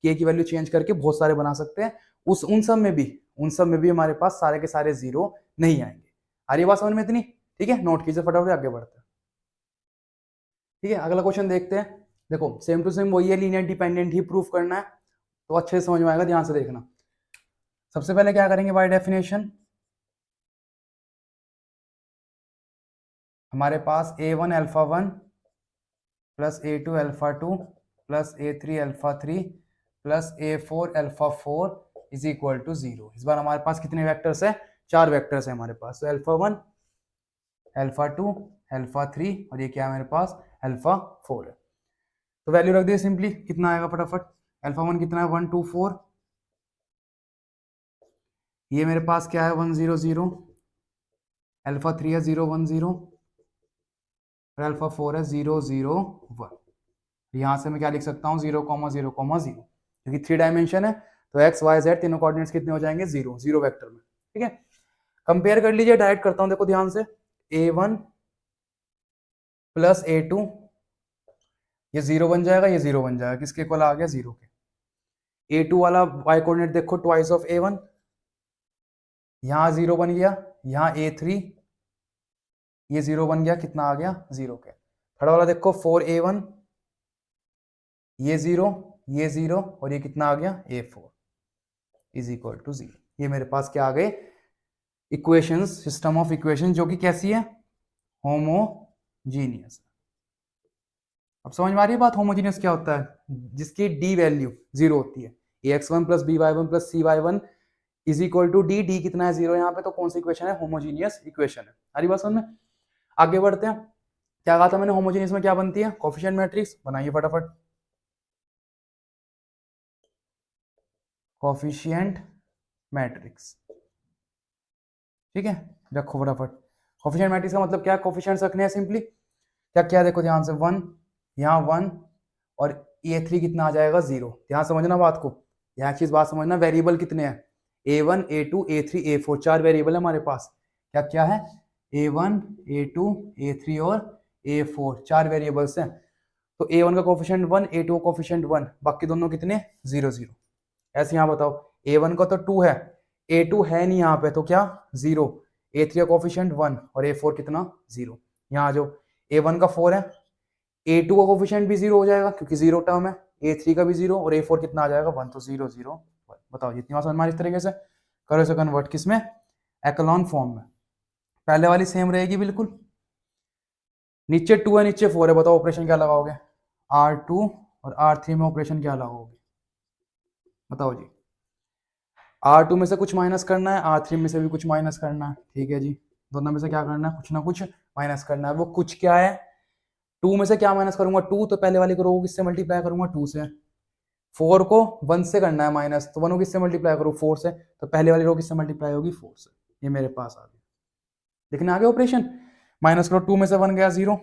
के की वैल्यू चेंज करके बहुत सारे बना सकते हैं, उन सब में भी हमारे पास सारे के सारे 0 नहीं आएंगे। आ रही बात समझ में इतनी? ठीक है, नोट कीजिए फटाफट, आगे बढ़ते हैं। ठीक है, अगला क्वेश्चन देखते हैं। देखो सेम टू सेम वही है, लीनियर डिपेंडेंट ही प्रूफ करना है, तो अच्छे से समझ में आएगा, ध्यान से देखना। सबसे पहले क्या करेंगे, बाय डेफिनेशन हमारे पास A1 alpha 1 plus A2 alpha 2 plus A3 alpha 3 plus A4 alpha 4 is equal to 0। इस बार हमारे पास कितने वेक्टर्स है, 4 वेक्टर्स है हमारे पास। तो अल्फा 1 अल्फा 2 अल्फा 3 और ये क्या है मेरे पास अल्फा 4 है। तो वैल्यू रख दिए सिंपली, कितना आएगा फटाफट, अल्फा 1 कितना है 1 2 4, ये मेरे पास क्या है 1 0 0, अल्फा 3 है 0 1 0 और अल्फा 4 है 0 0 1। यहाँ से मैं क्या लिख सकता हूँ 0 0 0, क्योंकि 3 डायमेंशन है, तो एक्स वाई जेड तीनों कोऑर्डिनेट्स कितने हो जाएंगे 0 0 वेक्टर में। ठीक है, कंपेयर कर लीजिए, डायरेक्ट करता हूँ, देखो ध्यान से, A1 प्लस A2, ये 0 बन जाएगा, ये 0 बन जाएगा, किसके इक्वल आ गया 0 के। A2 वाला वाई कोऑर्डिनेट देखो ट्वाइस ऑफ A1, यहाँ 0 बन गया, यहाँ A3 ये 0 बन गया, कितना आ गया 0 के। थर्ड वाला देखो 4A1, ये 0 ये 0 और ये कितना आ गया A4 इज इक्वल टू 0। ये मेरे पास क्या आ गए इक्वेशंस, सिस्टम ऑफ इक्वेशन, जो कि कैसी है होमोजीनियस। अब समझ में आ रही है बात, होमोजीनियस क्या होता है, जिसकी डी वैल्यू 0 होती है, ax1 plus by1 plus cy1 is equal to d, d कितना है 0 यहाँ पे, तो कौन सी इक्वेशन है होमोजीनियस इक्वेशन है। आ रही बात समझ में? आगे बढ़ते हैं, क्या कहा था मैंने, होमोजीनियस में क्या बनती है कोफिशिएंट मैट्रिक्स, बनाइए फटाफट कोफिशिएंट मैट्रिक्स। ठीक है, रखो फटाफट। कोफिशिएंट मैट्रिक्स का मतलब क्या है, कोफिशिएंट्स रखने हैं सिंपली, क्या क्या देखो ध्यान से, 1 यहाँ 1 और A3 कितना आ जाएगा 0। ध्यान समझना बात को, यहाँ चीज बात समझना, वेरिएबल कितने हैं A1 A2 A3 A4, 4 variable है हमारे पास, क्या क्या है A1 A2 A3 और A4, 4 वेरिएबल्स हैं। तो A1 का कोफिशिएंट 1, A2 का कोफिशिएंट 1, बाकी दोनों कितने 0 0। ऐसे यहाँ बताओ, A1 का तो 2 है, A2 है नहीं यहाँ पे, तो क्या 0, A3 का कोफिशिएंट 1 और A4 कितना 0। यहाँ जो A1 का 4 है, A2 का कोफिशिएंट भी 0 हो जाएगा क्योंकि 0 टर्म है, A3 का भी 0 और A4 कितना आ जाएगा 1, तो 0 0 1। बताओ जितनी बात समझ में इस तरीके से करो इसे कन्वर्ट किसमें, एक्लॉन फॉर्म में। पहले वाली सेम रहेगी बिल्कुल, नीचे 2 है नीचे 4 है, बताओ ऑपरेशन क्या लगाओगे, R2 और R3 में ऑपरेशन क्या लगाओगे, बताओ जी। R2 में से कुछ माइनस करना है, R3 में से भी कुछ माइनस करना है, ठीक है जी, दोनों में से क्या करना है, कुछ ना कुछ माइनस करना है। वो कुछ क्या है, 2 में से क्या माइनस करूंगा 2, तो पहले वाले को रो किससे मल्टीप्लाई करूंगा 2 से, 4 को 1 से करना है माइनस, तो 1 को किससे मल्टीप्लाई करूँ 4 से, तो पहले वाली रो किससे मल्टीप्लाई होगी 4 से। ये मेरे पास आ गया, लेकिन आगे ऑपरेशन माइनस करो, 2 में से 1 गया 0,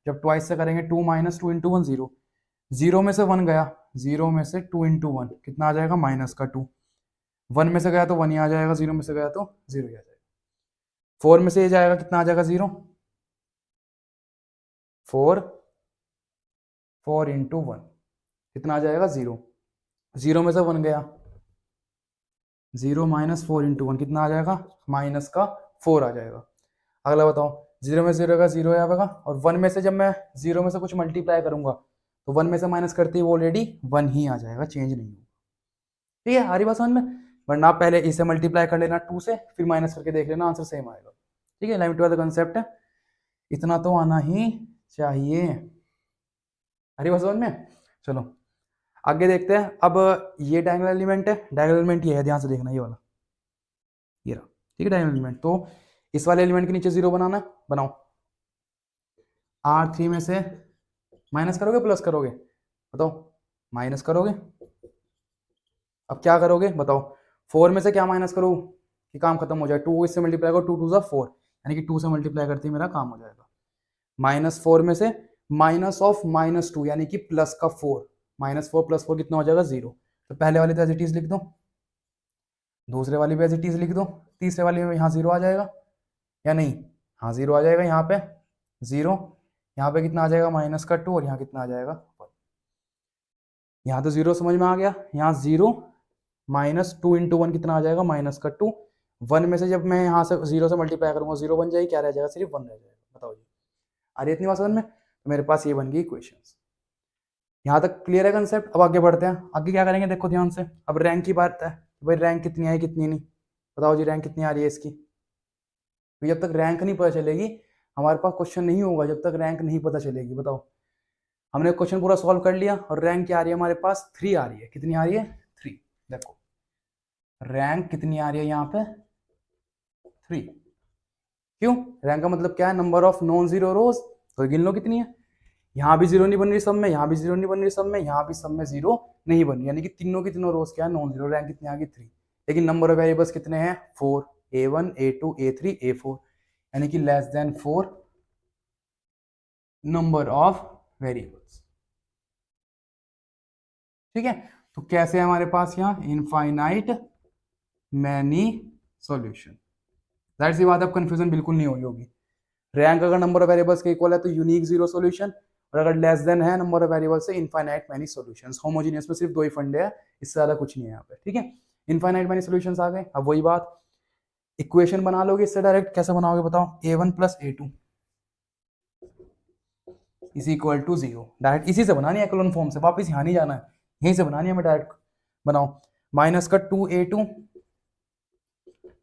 जब ट्वाइस से करेंगे 2 माइनस 2 इंटू 1 0, 0 में से 1 गया, 0 में से 2 इंटू 1 कितना आ जाएगा माइनस का 2, 1 में से गया तो 1 ही आ जाएगा, 0 में से गया तो 0 ही आ जाएगा, 4 में से ये जाएगा कितना आ जाएगा 0, 4 4 इंटू 1 कितना आ जाएगा 0, 0 में से 1 गया, 0 माइनस 4 इंटू 1 कितना आ जाएगा माइनस का 4 आ जाएगा। अगला बताओ, 0 में 0 का 0 आएगा, और 1 में से जब मैं 0 में से कुछ मल्टीप्लाई करूंगा तो 1 में से माइनस करते ही वो ऑलरेडी 1 ही आ जाएगा, चेंज नहीं होगा। ठीक है, हरी बात समझ में, वरना आप पहले इसे मल्टीप्लाई कर लेना 2 से, फिर माइनस करके देख लेना, आंसर सेम आएगा। ठीक है, 11th कंसेप्ट है, इतना तो आना ही चाहिए। हरी बात समझ में। चलो आगे देखते हैं। अब ये डायगोनल एलिमेंट है, डायगोनल एलिमेंट ये है, ध्यान से देखना, ये वाला, ये रहा, ठीक है डायगोनल एलिमेंट। तो इस वाले एलिमेंट के नीचे 0 बनाना है, बनाओ। R3 में से माइनस करोगे प्लस करोगे, बताओ, माइनस करोगे। अब क्या करोगे बताओ, 4 में से क्या माइनस करो कि काम खत्म हो जाए, 2 इससे मल्टीप्लाई करो, 2 2 जा 4, यानी कि 2 से मल्टीप्लाई करते ही मेरा काम हो जाएगा। -4 में से माइनस ऑफ -2 यानी कि प्लस का 4, -4 + 4 कितना हो जाएगा 0। तो पहले वाली तो एज इट इज लिख दो, दूसरे वाली भी एज इट इज लिख दो, तीसरे वाली में यहाँ 0 आ जाएगा या नहीं, हाँ 0 आ जाएगा, यहाँ पे 0, यहाँ पे कितना आ जाएगा -2 और यहाँ कितना आ जाएगा 1। यहाँ तो 0 समझ में आ गया, यहाँ 0 -2 × 1 कितना आ जाएगा -2। 1 में से जब मैं यहाँ से 0 से मल्टीप्लाई करूंगा 0 बन जाएगी, क्या रह जाएगा, सिर्फ 1 रह जाएगा। बताओ जी, आ रही है इतनी बात समझ में? तो मेरे पास ये बन गई इक्वेशंस। यहाँ तक क्लियर है कंसेप्ट? अब आगे बढ़ते हैं। आगे क्या करेंगे देखो ध्यान से, अब रैंक की बात है, भाई रैंक कितनी आई कितनी नहीं, बताओ जी रैंक कितनी आ रही है इसकी। तो जब तक रैंक नहीं पता चलेगी हमारे पास क्वेश्चन नहीं होगा, जब तक रैंक नहीं पता चलेगी। बताओ, हमने क्वेश्चन पूरा सॉल्व कर लिया और रैंक क्या आ रही है हमारे पास, 3 आ रही है। कितनी आ रही है, 3। देखो रैंक कितनी आ रही है यहाँ पे, 3। क्यों, रैंक का मतलब क्या है, नंबर ऑफ नॉन जीरो रोज। तो गिन लो कितनी है, यहाँ भी 0 नहीं बन रही सब में, यहाँ भी 0 नहीं बन रही सब में, यहाँ भी सब में 0 नहीं बन रही, यानी कि तीनों की तीनों रोज क्या है, नॉन जीरो। रैंक कितनी आ गई, 3। लेकिन नंबर ऑफ वेरिएबल्स कितने हैं, 4, A1 A2 A3 A4, यानी कि less than 4 number of variables. ठीक है, तो कैसे है हमारे पास यहाँ इनफाइनाइट मैनी सॉल्यूशन। जाहिर सी बात है, अब कंफ्यूजन बिल्कुल नहीं हुई होगी। रैंक अगर नंबर ऑफ वेरिएबल्स के इक्वल है तो यूनिक जीरो सॉल्यूशन, और अगर लेस देन है नंबर ऑफ वेरिएबल्स से इनफाइनाइट मैनी सॉल्यूशंस। होमोजेनियस में सिर्फ 2 ही फंडे है, इससे ज्यादा कुछ नहीं है यहाँ पे। ठीक है, इनफाइनाइट मैनी सॉल्यूशंस आ गए। अब वही बात, इक्वेशन बना लोगे इससे डायरेक्ट, कैसे बनाओगे बताओ, A1 + A2 is equal to 0। Direct इसी से बनानी है, एक्लोन फॉर्म से, वापस यहाँ नहीं जाना है, यहीं से बनानी है हमें डायरेक्ट। बनाओ, माइनस का 2A2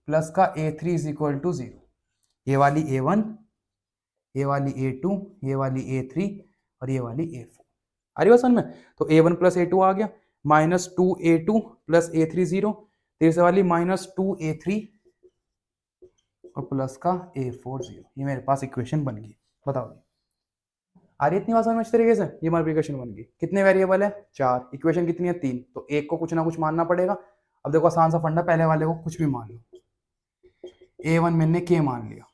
प्लस का A3 इज इक्वल टू 0। ये वाली A1, ये वाली A2, ये वाली A3 और ये वाली A4 आ रही है समझ में। तो A1 + A2 आ गया, -2A2 + A3 0, तीसरे वाली -2A3 और प्लस का A4 0। ये मेरे पास इक्वेशन बन गई। बताओ आ रही इतनी बात समझ में, इस तरीके से ये हमारी इक्वेशन बन गई। कितने वेरिएबल है, 4, इक्वेशन कितनी है, 3, तो एक को कुछ ना कुछ मानना पड़ेगा। अब देखो आसान सा फंडा, पहले वाले को कुछ भी मान लो, A1 मैंने K मान लिया,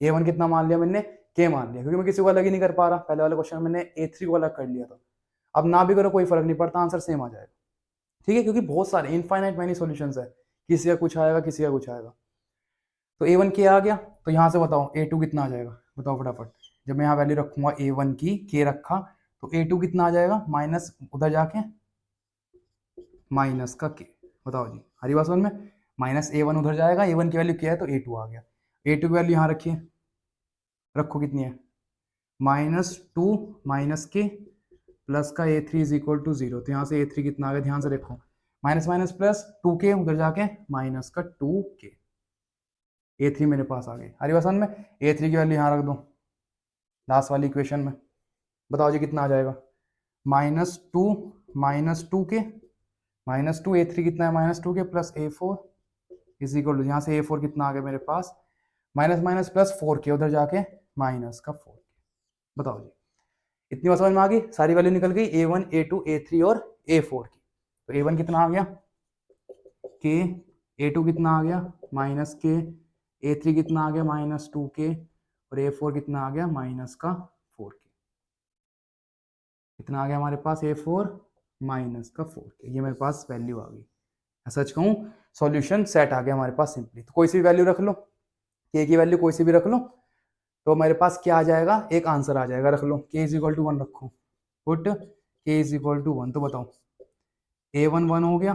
A1 कितना मान लिया मैंने, K मान लिया, क्योंकि मैं किसी को अलग ही नहीं कर पा रहा। पहले वाले क्वेश्चन मैंने A3 को अलग कर लिया था, अब ना भी करो कोई फर्क नहीं पड़ता, आंसर सेम आ जाएगा। ठीक है, क्योंकि बहुत सारे इनफाइनाइट मैनी सॉल्यूशंस है, किसी का कुछ आएगा किसी का कुछ आएगा। तो A1 K आ गया, तो यहाँ से बताओ A2 कितना आ जाएगा, बताओ फटाफट। जब मैं यहाँ वैल्यू रखूंगा A1 की, K रखा, तो A2 कितना आ जाएगा, माइनस उधर जाके माइनस का K। बताओ जी हरी बात समझ में, -A1 उधर जाएगा, A1 की वैल्यू क्या है तो A2 आ गया, A2 की वैल्यू यहाँ रखिए, रखो कितनी है, -2 -K प्लस का A3 इज इक्वल टू 0। तो यहाँ से A3 कितना आ गया, ध्यान से देखो, माइनस माइनस प्लस 2K उधर जाके माइनस का 2K, A3 मेरे पास आ गई। हरी बात समझ में, A3 की वैल्यू यहाँ रख दो लास्ट वाली इक्वेशन में। बताओ जी कितना आ जाएगा, -2 -2K -2, A3 कितना है -2K plus A4 is equal to, यहाँ से A4 कितना आ गया मेरे पास, माइनस माइनस प्लस 4K उधर जाके माइनस का 4K। बताओ जी इतनी बात समझ में आ गई, सारी वैल्यू निकल गई A1 A2 A3 और A4 की। तो A1 कितना आ गया K, A2 कितना आ गया -K, A3 कितना आ गया -2K और A4 कितना आ गया माइनस का 4K। कितना आ गया हमारे पास, A4 माइनस का 4K। ये मेरे पास वैल्यू आ गई, सच कहूँ सॉल्यूशन सेट आ गया हमारे पास सिंपली। तो कोई सी भी वैल्यू रख लो, K की वैल्यू कोई सी भी रख लो, तो मेरे पास क्या आ जाएगा, एक आंसर आ जाएगा। रख लो K = 1 रखो, पुट K = 1। तो बताओ A1 1 हो गया,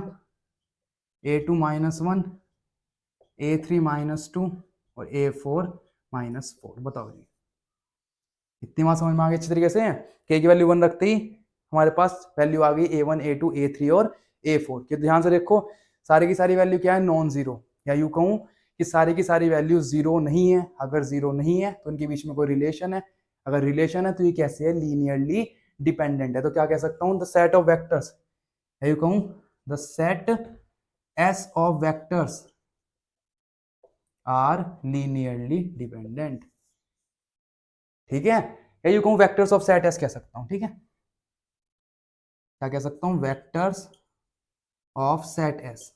A2 -1, A3 -2 और A4 -4। बताओ जी इतनी बात समझ में आ गई अच्छी तरीके से। K की वैल्यू 1 रखते ही हमारे पास वैल्यू आ गई A1 A2 A3 और A4 की। ध्यान से देखो सारी की सारी वैल्यू क्या है, नॉन जीरो, या यूं कहूं कि सारी की सारी वैल्यू जीरो नहीं है। अगर जीरो नहीं है तो इनके बीच में कोई रिलेशन है, अगर रिलेशन है तो ये कैसे है, लीनियरली डिपेंडेंट है। तो क्या कह सकता हूं, द सेट ऑफ वेक्टर्स है यू कहूं the set S of vectors are linearly dependent. ठीक है, या यू कहूं वेक्टर्स ऑफ सेट एस कह सकता हूं। ठीक है, क्या कह सकता हूं, vectors of set S.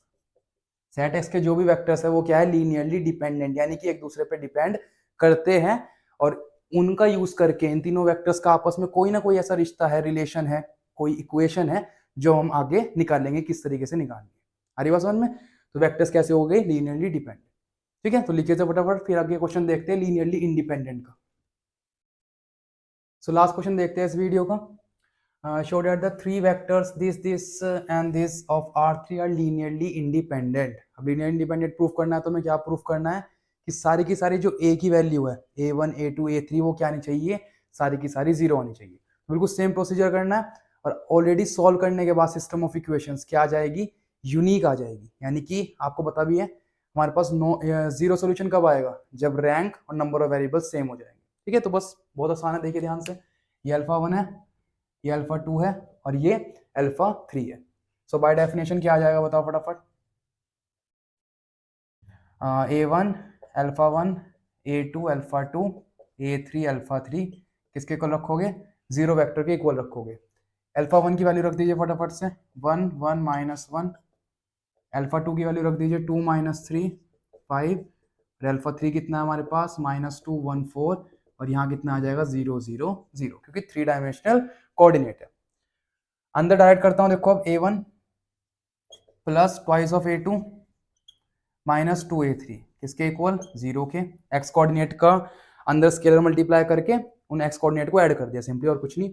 Set x के जो भी वेक्टर्स है वो क्या है, लीनियरली डिपेंडेंट, यानी कि एक दूसरे पे डिपेंड करते हैं, और उनका यूज करके इन तीनों वेक्टर्स का आपस में कोई ना कोई ऐसा रिश्ता है, रिलेशन है, कोई इक्वेशन है जो हम आगे निकालेंगे, किस तरीके से निकालेंगे। आ रही बात समझ में? तो वेक्टर्स कैसे हो गए, लीनियरली डिपेंडेंट। ठीक है, तो लिखिए फटाफट, फिर आगे क्वेश्चन देखते हैं लीनियरली इंडिपेंडेंट का। सो लास्ट क्वेश्चन देखते हैं इस वीडियो का। show that the three vectors this and this of R3 are linearly independent। अब linear independent प्रूफ करना है तो हमें क्या प्रूफ करना है कि सारी की सारी जो a की वैल्यू है a1 a2 a3 वो क्या आनी चाहिए, सारी की सारी जीरो आनी चाहिए। बिल्कुल सेम प्रोसीजर करना है, और ऑलरेडी सॉल्व करने के बाद सिस्टम ऑफ इक्वेशंस क्या आ जाएगी, यूनिक आ जाएगी। यानी कि आपको पता भी है हमारे पास जीरो सोल्यूशन कब आएगा, जब रैंक और नंबर ऑफ वेरिएबल सेम हो जाएंगे। ठीक है, तो बस बहुत आसान है, देखिए ध्यान से, ये अल्फा 1 है, ये अल्फा 2 है, और ये अल्फा 3 है। सो बाय डेफिनेशन क्या आ जाएगा बताओ फटाफट, a1 alpha 1, a2 alpha 2, a3 alpha 3 किसके इक्वल रखोगे, जीरो वेक्टर के इक्वल रखोगे। अल्फा 1 की वैल्यू रख दीजिए फटाफट से 1 1 माइनस 1, अल्फा 2 की वैल्यू रख दीजिए 2 माइनस 3 5, और अल्फा 3 कितना है हमारे पास -2 1 4, और यहाँ कितना आ जाएगा 0 0 0, क्योंकि 3 डायमेंशनल कोऑर्डिनेट है। अंदर डायरेक्ट करता हूं, देखो अब a1 plus twice of a2 -2a3 किसके इक्वल, जीरो के। एक्स कोऑर्डिनेट का अंदर स्केलर मल्टीप्लाई करके उन एक्स कोऑर्डिनेट को ऐड कर दिया सिंपली, और कुछ नहीं।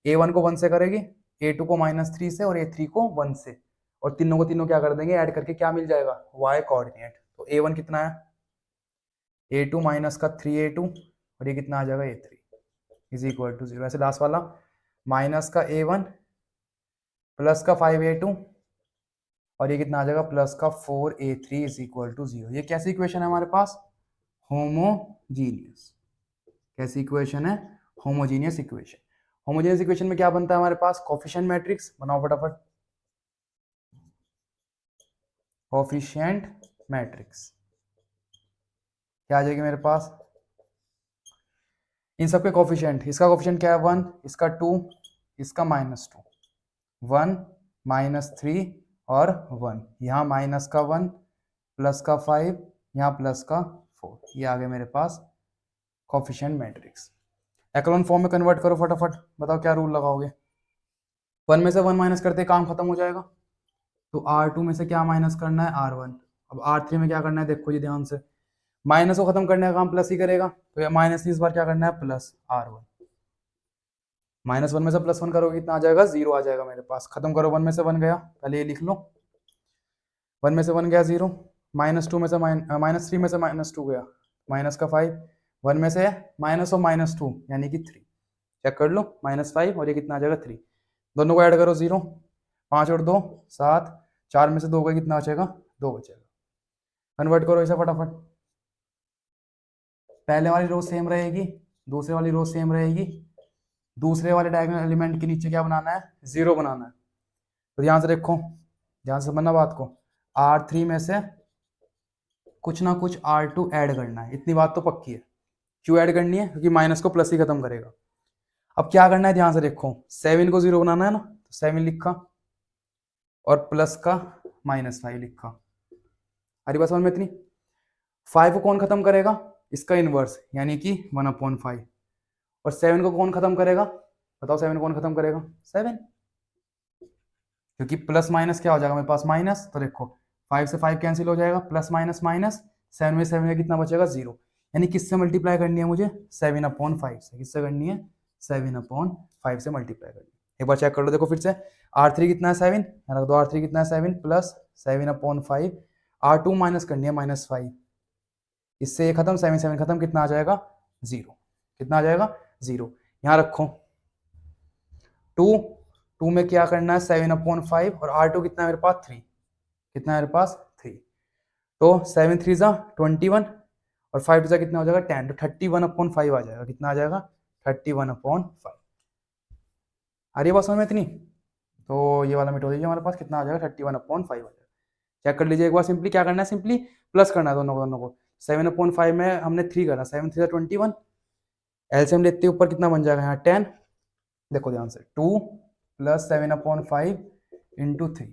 a1 को 1 से करेगी, a2 को -3 से, और a3 को 1 से, और तीनों को तीनों क्या कर देंगे, ऐड करके क्या मिल जाएगा, y कोऑर्डिनेट। तो a1 कितना है, a2 माइनस का 3a2, और ये कितना आ जाएगा a3 इज इक्वल टू 0। ऐसे लास्ट वाला माइनस का a1 प्लस का 5a2, और ये कितना आ जाएगा प्लस का 4a3 इज इक्वल टू 0। ये कैसी इक्वेशन है हमारे पास, होमोजीनियस। कैसी इक्वेशन है, होमोजीनियस इक्वेशन। होमोजीनियस इक्वेशन में क्या बनता है हमारे पास, कोफिशिएंट मैट्रिक्स बनाओ फटाफट, कोफिशिएंट मैट्रिक्स क्या आ जाएगी मेरे पास, इन सबके कोफिशिएंट, इसका कोफिशिएंट क्या है 1, इसका 2, इसका -2, 1 -3 और 1, यहाँ माइनस का 1 प्लस का 5, यहाँ प्लस का 4, ये आ गए मेरे पास कोफिशिएंट मैट्रिक्स। एक्लोन फॉर्म में कन्वर्ट करो फटाफट, बताओ क्या रूल लगाओगे। 1 में से 1 माइनस करते काम खत्म हो जाएगा, तो R2 में से क्या माइनस करना है, R1। अब R3 में क्या करना है, देखो जी ध्यान से, माइनस को खत्म करने का काम प्लस ही करेगा, तो ये माइनस इस बार क्या करना है, प्लस R1। -1 में से +1 करोगे कितना आ जाएगा, 0 आ जाएगा मेरे पास। खत्म करो, 1 में से 1 गया, पहले ये लिख लो, 1 में से 1 गया 0, -2 में से -3 में से -2 गया, माइनस का 5, 1 में से माइनस और -2 यानी कि 3, चेक कर लो, -5 और ये कितना आ जाएगा 3, दोनों को ऐड करो 0, 5 और 2 7, 4 में से 2 का कितना बचेगा, 2 बचेगा। कन्वर्ट करो इसे फटाफट, पहले वाली रो सेम रहेगी, दूसरे वाली रो सेम रहेगी, दूसरे वाले डायगोनल एलिमेंट के नीचे क्या बनाना है, 0 बनाना है। तो ध्यान से देखो, ध्यान से समझना बात को, R3 में से कुछ ना कुछ R2 ऐड करना है, इतनी बात तो पक्की है। क्यों ऐड करनी है, क्योंकि माइनस को प्लस ही खत्म करेगा। अब क्या करना है, ध्यान से देखो, 7 को 0 बनाना है ना, तो 7 लिखा, और प्लस का -5 लिखा। अरे बस समझ में इतनी। 5 को कौन खत्म करेगा, इसका इनवर्स यानी कि 1/5, और 7 को कौन खत्म करेगा, बताओ 7 को कौन खत्म करेगा, 7, क्योंकि प्लस माइनस क्या हो जाएगा मेरे पास, माइनस। तो देखो 5 से 5 कैंसिल हो जाएगा, प्लस माइनस माइनस, 7 में 7 में कितना बचेगा, 0। यानी किससे मल्टीप्लाई करनी है मुझे, 7/5 से। किससे करनी है, 7/5 से मल्टीप्लाई करनी है। एक बार चेक कर लो, देखो फिर से, R3 कितना है 7, रख दो, R3 कितना है 7 प्लस 7/5, R2 माइनस करनी है -5, इससे ये खत्म, 7 7 खत्म, कितना आ जाएगा 0, कितना आ जाएगा 0। यहाँ रखो 2 में क्या करना है, 7/5, और R2 कितना है मेरे पास 3, कितना है मेरे पास 3, तो 7 3 जा 21, और 5 जा कितना हो जाएगा 10, तो 31/5 आ जाएगा, कितना आ जाएगा 31/5। अरे बात समझ में इतनी। तो ये वाला मिटा दीजिए, हमारे पास कितना आ जाएगा 31/5 आ जाएगा। चेक कर लीजिए एक बार सिंपली, क्या करना है सिंपली प्लस करना है दोनों को। 7/5 में हमने 3 करा, 7 3 21, एलसीएम लेते ऊपर कितना बन जाएगा यहाँ 10, देखो ध्यान से 2 प्लस 7/5 इंटू 3,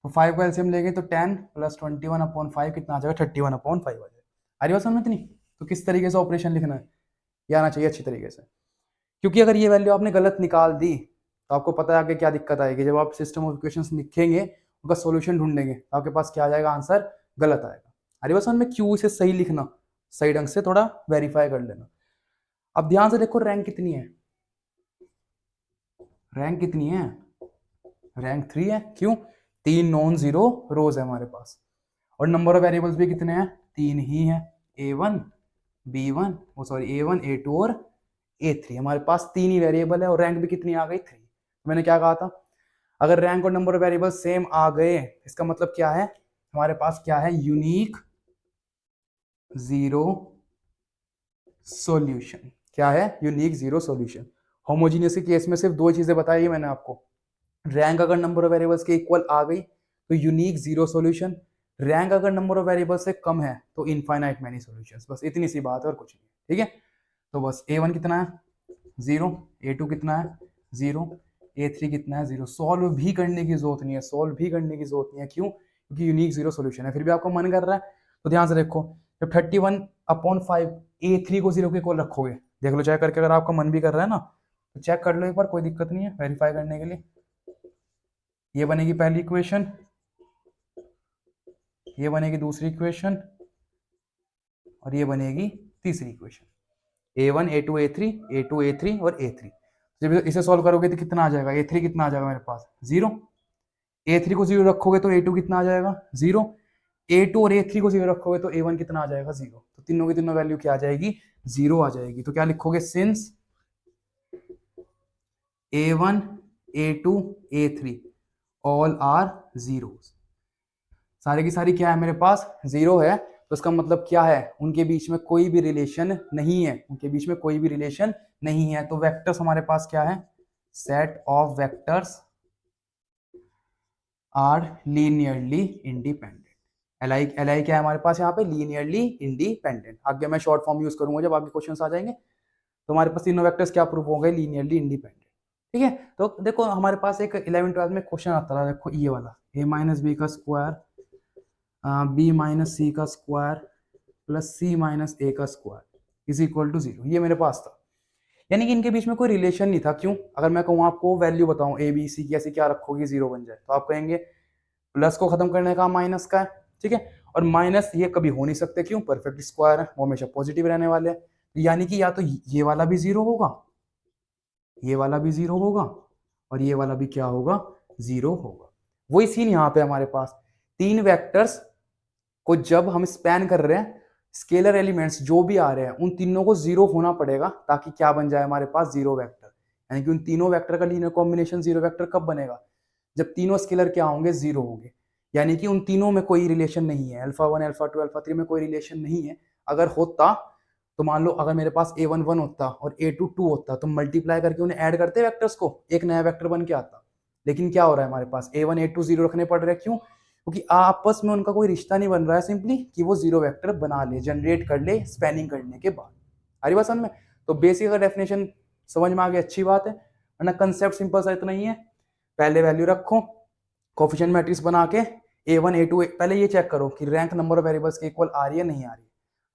तो 5 को एलसीएम लेंगे तो 10 प्लस 21/5 कितना आ जाएगा 31/5 आ जाएगा। आ रही बात समझ में इतनी? तो किस तरीके से ऑपरेशन लिखना है ये आना चाहिए अच्छी तरीके से, क्योंकि अगर ये वैल्यू आपने गलत निकाल दी तो आपको पता है आगे क्या दिक्कत आएगी। जब आप सिस्टम ऑफ इक्वेशंस लिखेंगे उनका सॉल्यूशन ढूंढेंगे तो आपके पास क्या आ जाएगा, आंसर गलत आएगा। अरे बस में क्यों इसे सही लिखना, सही ढंग से थोड़ा वेरीफाई कर लेना। अब ध्यान से देखो रैंक कितनी है, रैंक कितनी है, रैंक 3 है। क्यों? 3 नॉन जीरो रोज है हमारे पास, और नंबर ऑफ वेरिएबल्स भी कितने हैं, 3 ही है, A1 B1 वो सॉरी A1 A2 और A3, हमारे पास 3 ही वेरिएबल है और रैंक भी कितनी आ गई 3। मैंने क्या कहा था, अगर रैंक और नंबर ऑफ वेरिएबल सेम आ गए इसका मतलब क्या है, हमारे पास क्या है, यूनिक जीरो सॉल्यूशन। क्या है, यूनिक जीरो सॉल्यूशन। होमोजीनियस के केस में सिर्फ दो चीजें बताई है मैंने आपको, रैंक अगर नंबर ऑफ वेरिएबल्स के इक्वल आ गई तो यूनिक जीरो सॉल्यूशन, रैंक अगर नंबर ऑफ वेरिएबल्स से कम है तो इनफाइनाइट मैनी सॉल्यूशंस। बस इतनी सी बात है और कुछ नहीं, ठीक है। तो बस A1 कितना है 0, A2 कितना है 0, A3 कितना है 0। सॉल्व भी करने की जरूरत नहीं है, सॉल्व भी करने की जरूरत नहीं है। क्यों? क्योंकि यूनिक जीरो सॉल्यूशन है। फिर भी आपको मन कर रहा है तो ध्यान से देखो, जब 31/5 A3 को 0 के इक्वल रखोगे, देख लो चेक करके, अगर आपका मन भी कर रहा है ना तो चेक कर लो एक बार, कोई दिक्कत नहीं है वेरीफाई करने के लिए। ये बनेगी पहली इक्वेशन, ये बनेगी दूसरी इक्वेशन और ये बनेगी तीसरी equation. A1 A2 A3 A2 A3 और A3। जब इसे सॉल्व करोगे तो कितना आ जाएगा, A3 कितना आ जाएगा मेरे पास 0, A3 को 0 रखोगे तो A2 कितना आ जाएगा 0, A2 और A3 को 0 रखोगे तो A1 कितना आ जाएगा 0। तो तीनों की तीनों वैल्यू क्या आ जाएगी, 0 आ जाएगी। तो क्या लिखोगे, since A1 A2 A3 all are zeros, सारे की सारी क्या है मेरे पास 0 है, तो इसका मतलब क्या है, उनके बीच में कोई भी रिलेशन नहीं है, उनके बीच में कोई भी रिलेशन नहीं है। तो वेक्टर्स हमारे पास क्या है, set of vectors are linearly independent. L I क्या है हमारे पास यहाँ पे, लीनियरली इंडिपेंडेंट। आगे मैं शॉर्ट फॉर्म यूज करूंगा जब आगे क्वेश्चन आ जाएंगे। तो हमारे पास तीनों वेक्टर्स क्या प्रूफ हो गए, लीनियरली इंडिपेंडेंट, ठीक है। तो देखो हमारे पास एक 11th-12th में क्वेश्चन आता था, देखो ये वाला, a माइनस बी का स्क्वायर b माइनस सी का स्क्वायर प्लस c माइनस ए का स्क्वायर इज इक्वल टू 0। ये मेरे पास था, यानी कि इनके बीच में कोई रिलेशन नहीं था। क्यों? अगर मैं कहूँ आपको वैल्यू बताऊं ए बी सी की, ऐसे क्या रखोगे 0 बन जाए, तो आप कहेंगे प्लस को खत्म करने का माइनस का है, ठीक है। और माइनस ये कभी हो नहीं सकते, क्यों, परफेक्ट स्क्वायर है, वो हमेशा पॉजिटिव रहने वाले हैं। यानी कि या तो ये वाला भी 0 होगा, ये वाला भी 0 होगा और ये वाला भी क्या होगा, 0 होगा। वही सीन यहाँ पे हमारे पास, तीन वेक्टर्स को जब हम स्पैन कर रहे हैं, स्केलर एलिमेंट्स जो भी आ रहे हैं उन तीनों को 0 होना पड़ेगा ताकि क्या बन जाए हमारे पास 0 वेक्टर। यानी कि उन तीनों वेक्टर का लीनियर कॉम्बिनेशन 0 वेक्टर कब बनेगा, जब तीनों स्केलर क्या होंगे, 0 होंगे। यानी कि उन तीनों में कोई रिलेशन नहीं है, अल्फा 1 अल्फा 2 अल्फा 3 में कोई रिलेशन नहीं है। अगर होता तो मान लो अगर मेरे पास A1 1 होता और A2 2 होता तो मल्टीप्लाई करके उन्हें ऐड करते वेक्टर्स को, एक नया वेक्टर बन के आता। लेकिन क्या हो रहा है हमारे पास, A1 A2 0 रखने पड़ रहे हैं। क्यों? क्योंकि आपस में उनका कोई रिश्ता नहीं बन रहा है, सिंपली कि वो 0 वेक्टर बना ले, जनरेट कर ले स्पैनिंग करने के बाद। आ रही बात समझ में? तो बेसिक अगर डेफिनेशन समझ में आ गई अच्छी बात है, वरना कंसेप्ट सिंपल सा इतना ही है, पहले वैल्यू रखो, कोफिशिएंट मैट्रिक्स बना के A1 A2 पहले ये चेक करो कि रैंक नंबर ऑफ वेरिएबल्स के इक्वल आ रही है नहीं आ रही है।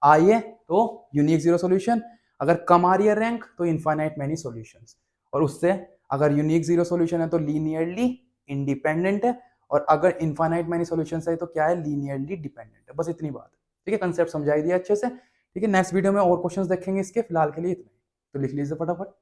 आई है तो यूनिक जीरो सॉल्यूशन, अगर कम आ रही है रैंक तो इनफाइनाइट मैनी सॉल्यूशंस, और उससे अगर यूनिक जीरो सॉल्यूशन है तो लीनियरली इंडिपेंडेंट है, और अगर इनफाइनाइट मैनी सॉल्यूशंस है तो क्या है, लीनियरली डिपेंडेंट है। बस इतनी बात है, ठीक है। कंसेप्ट समझाई दिया अच्छे से, ठीक है। नेक्स्ट वीडियो में और क्वेश्चंस देखेंगे इसके, फिलहाल के लिए इतना ही, तो लिख लीजिए फटाफट।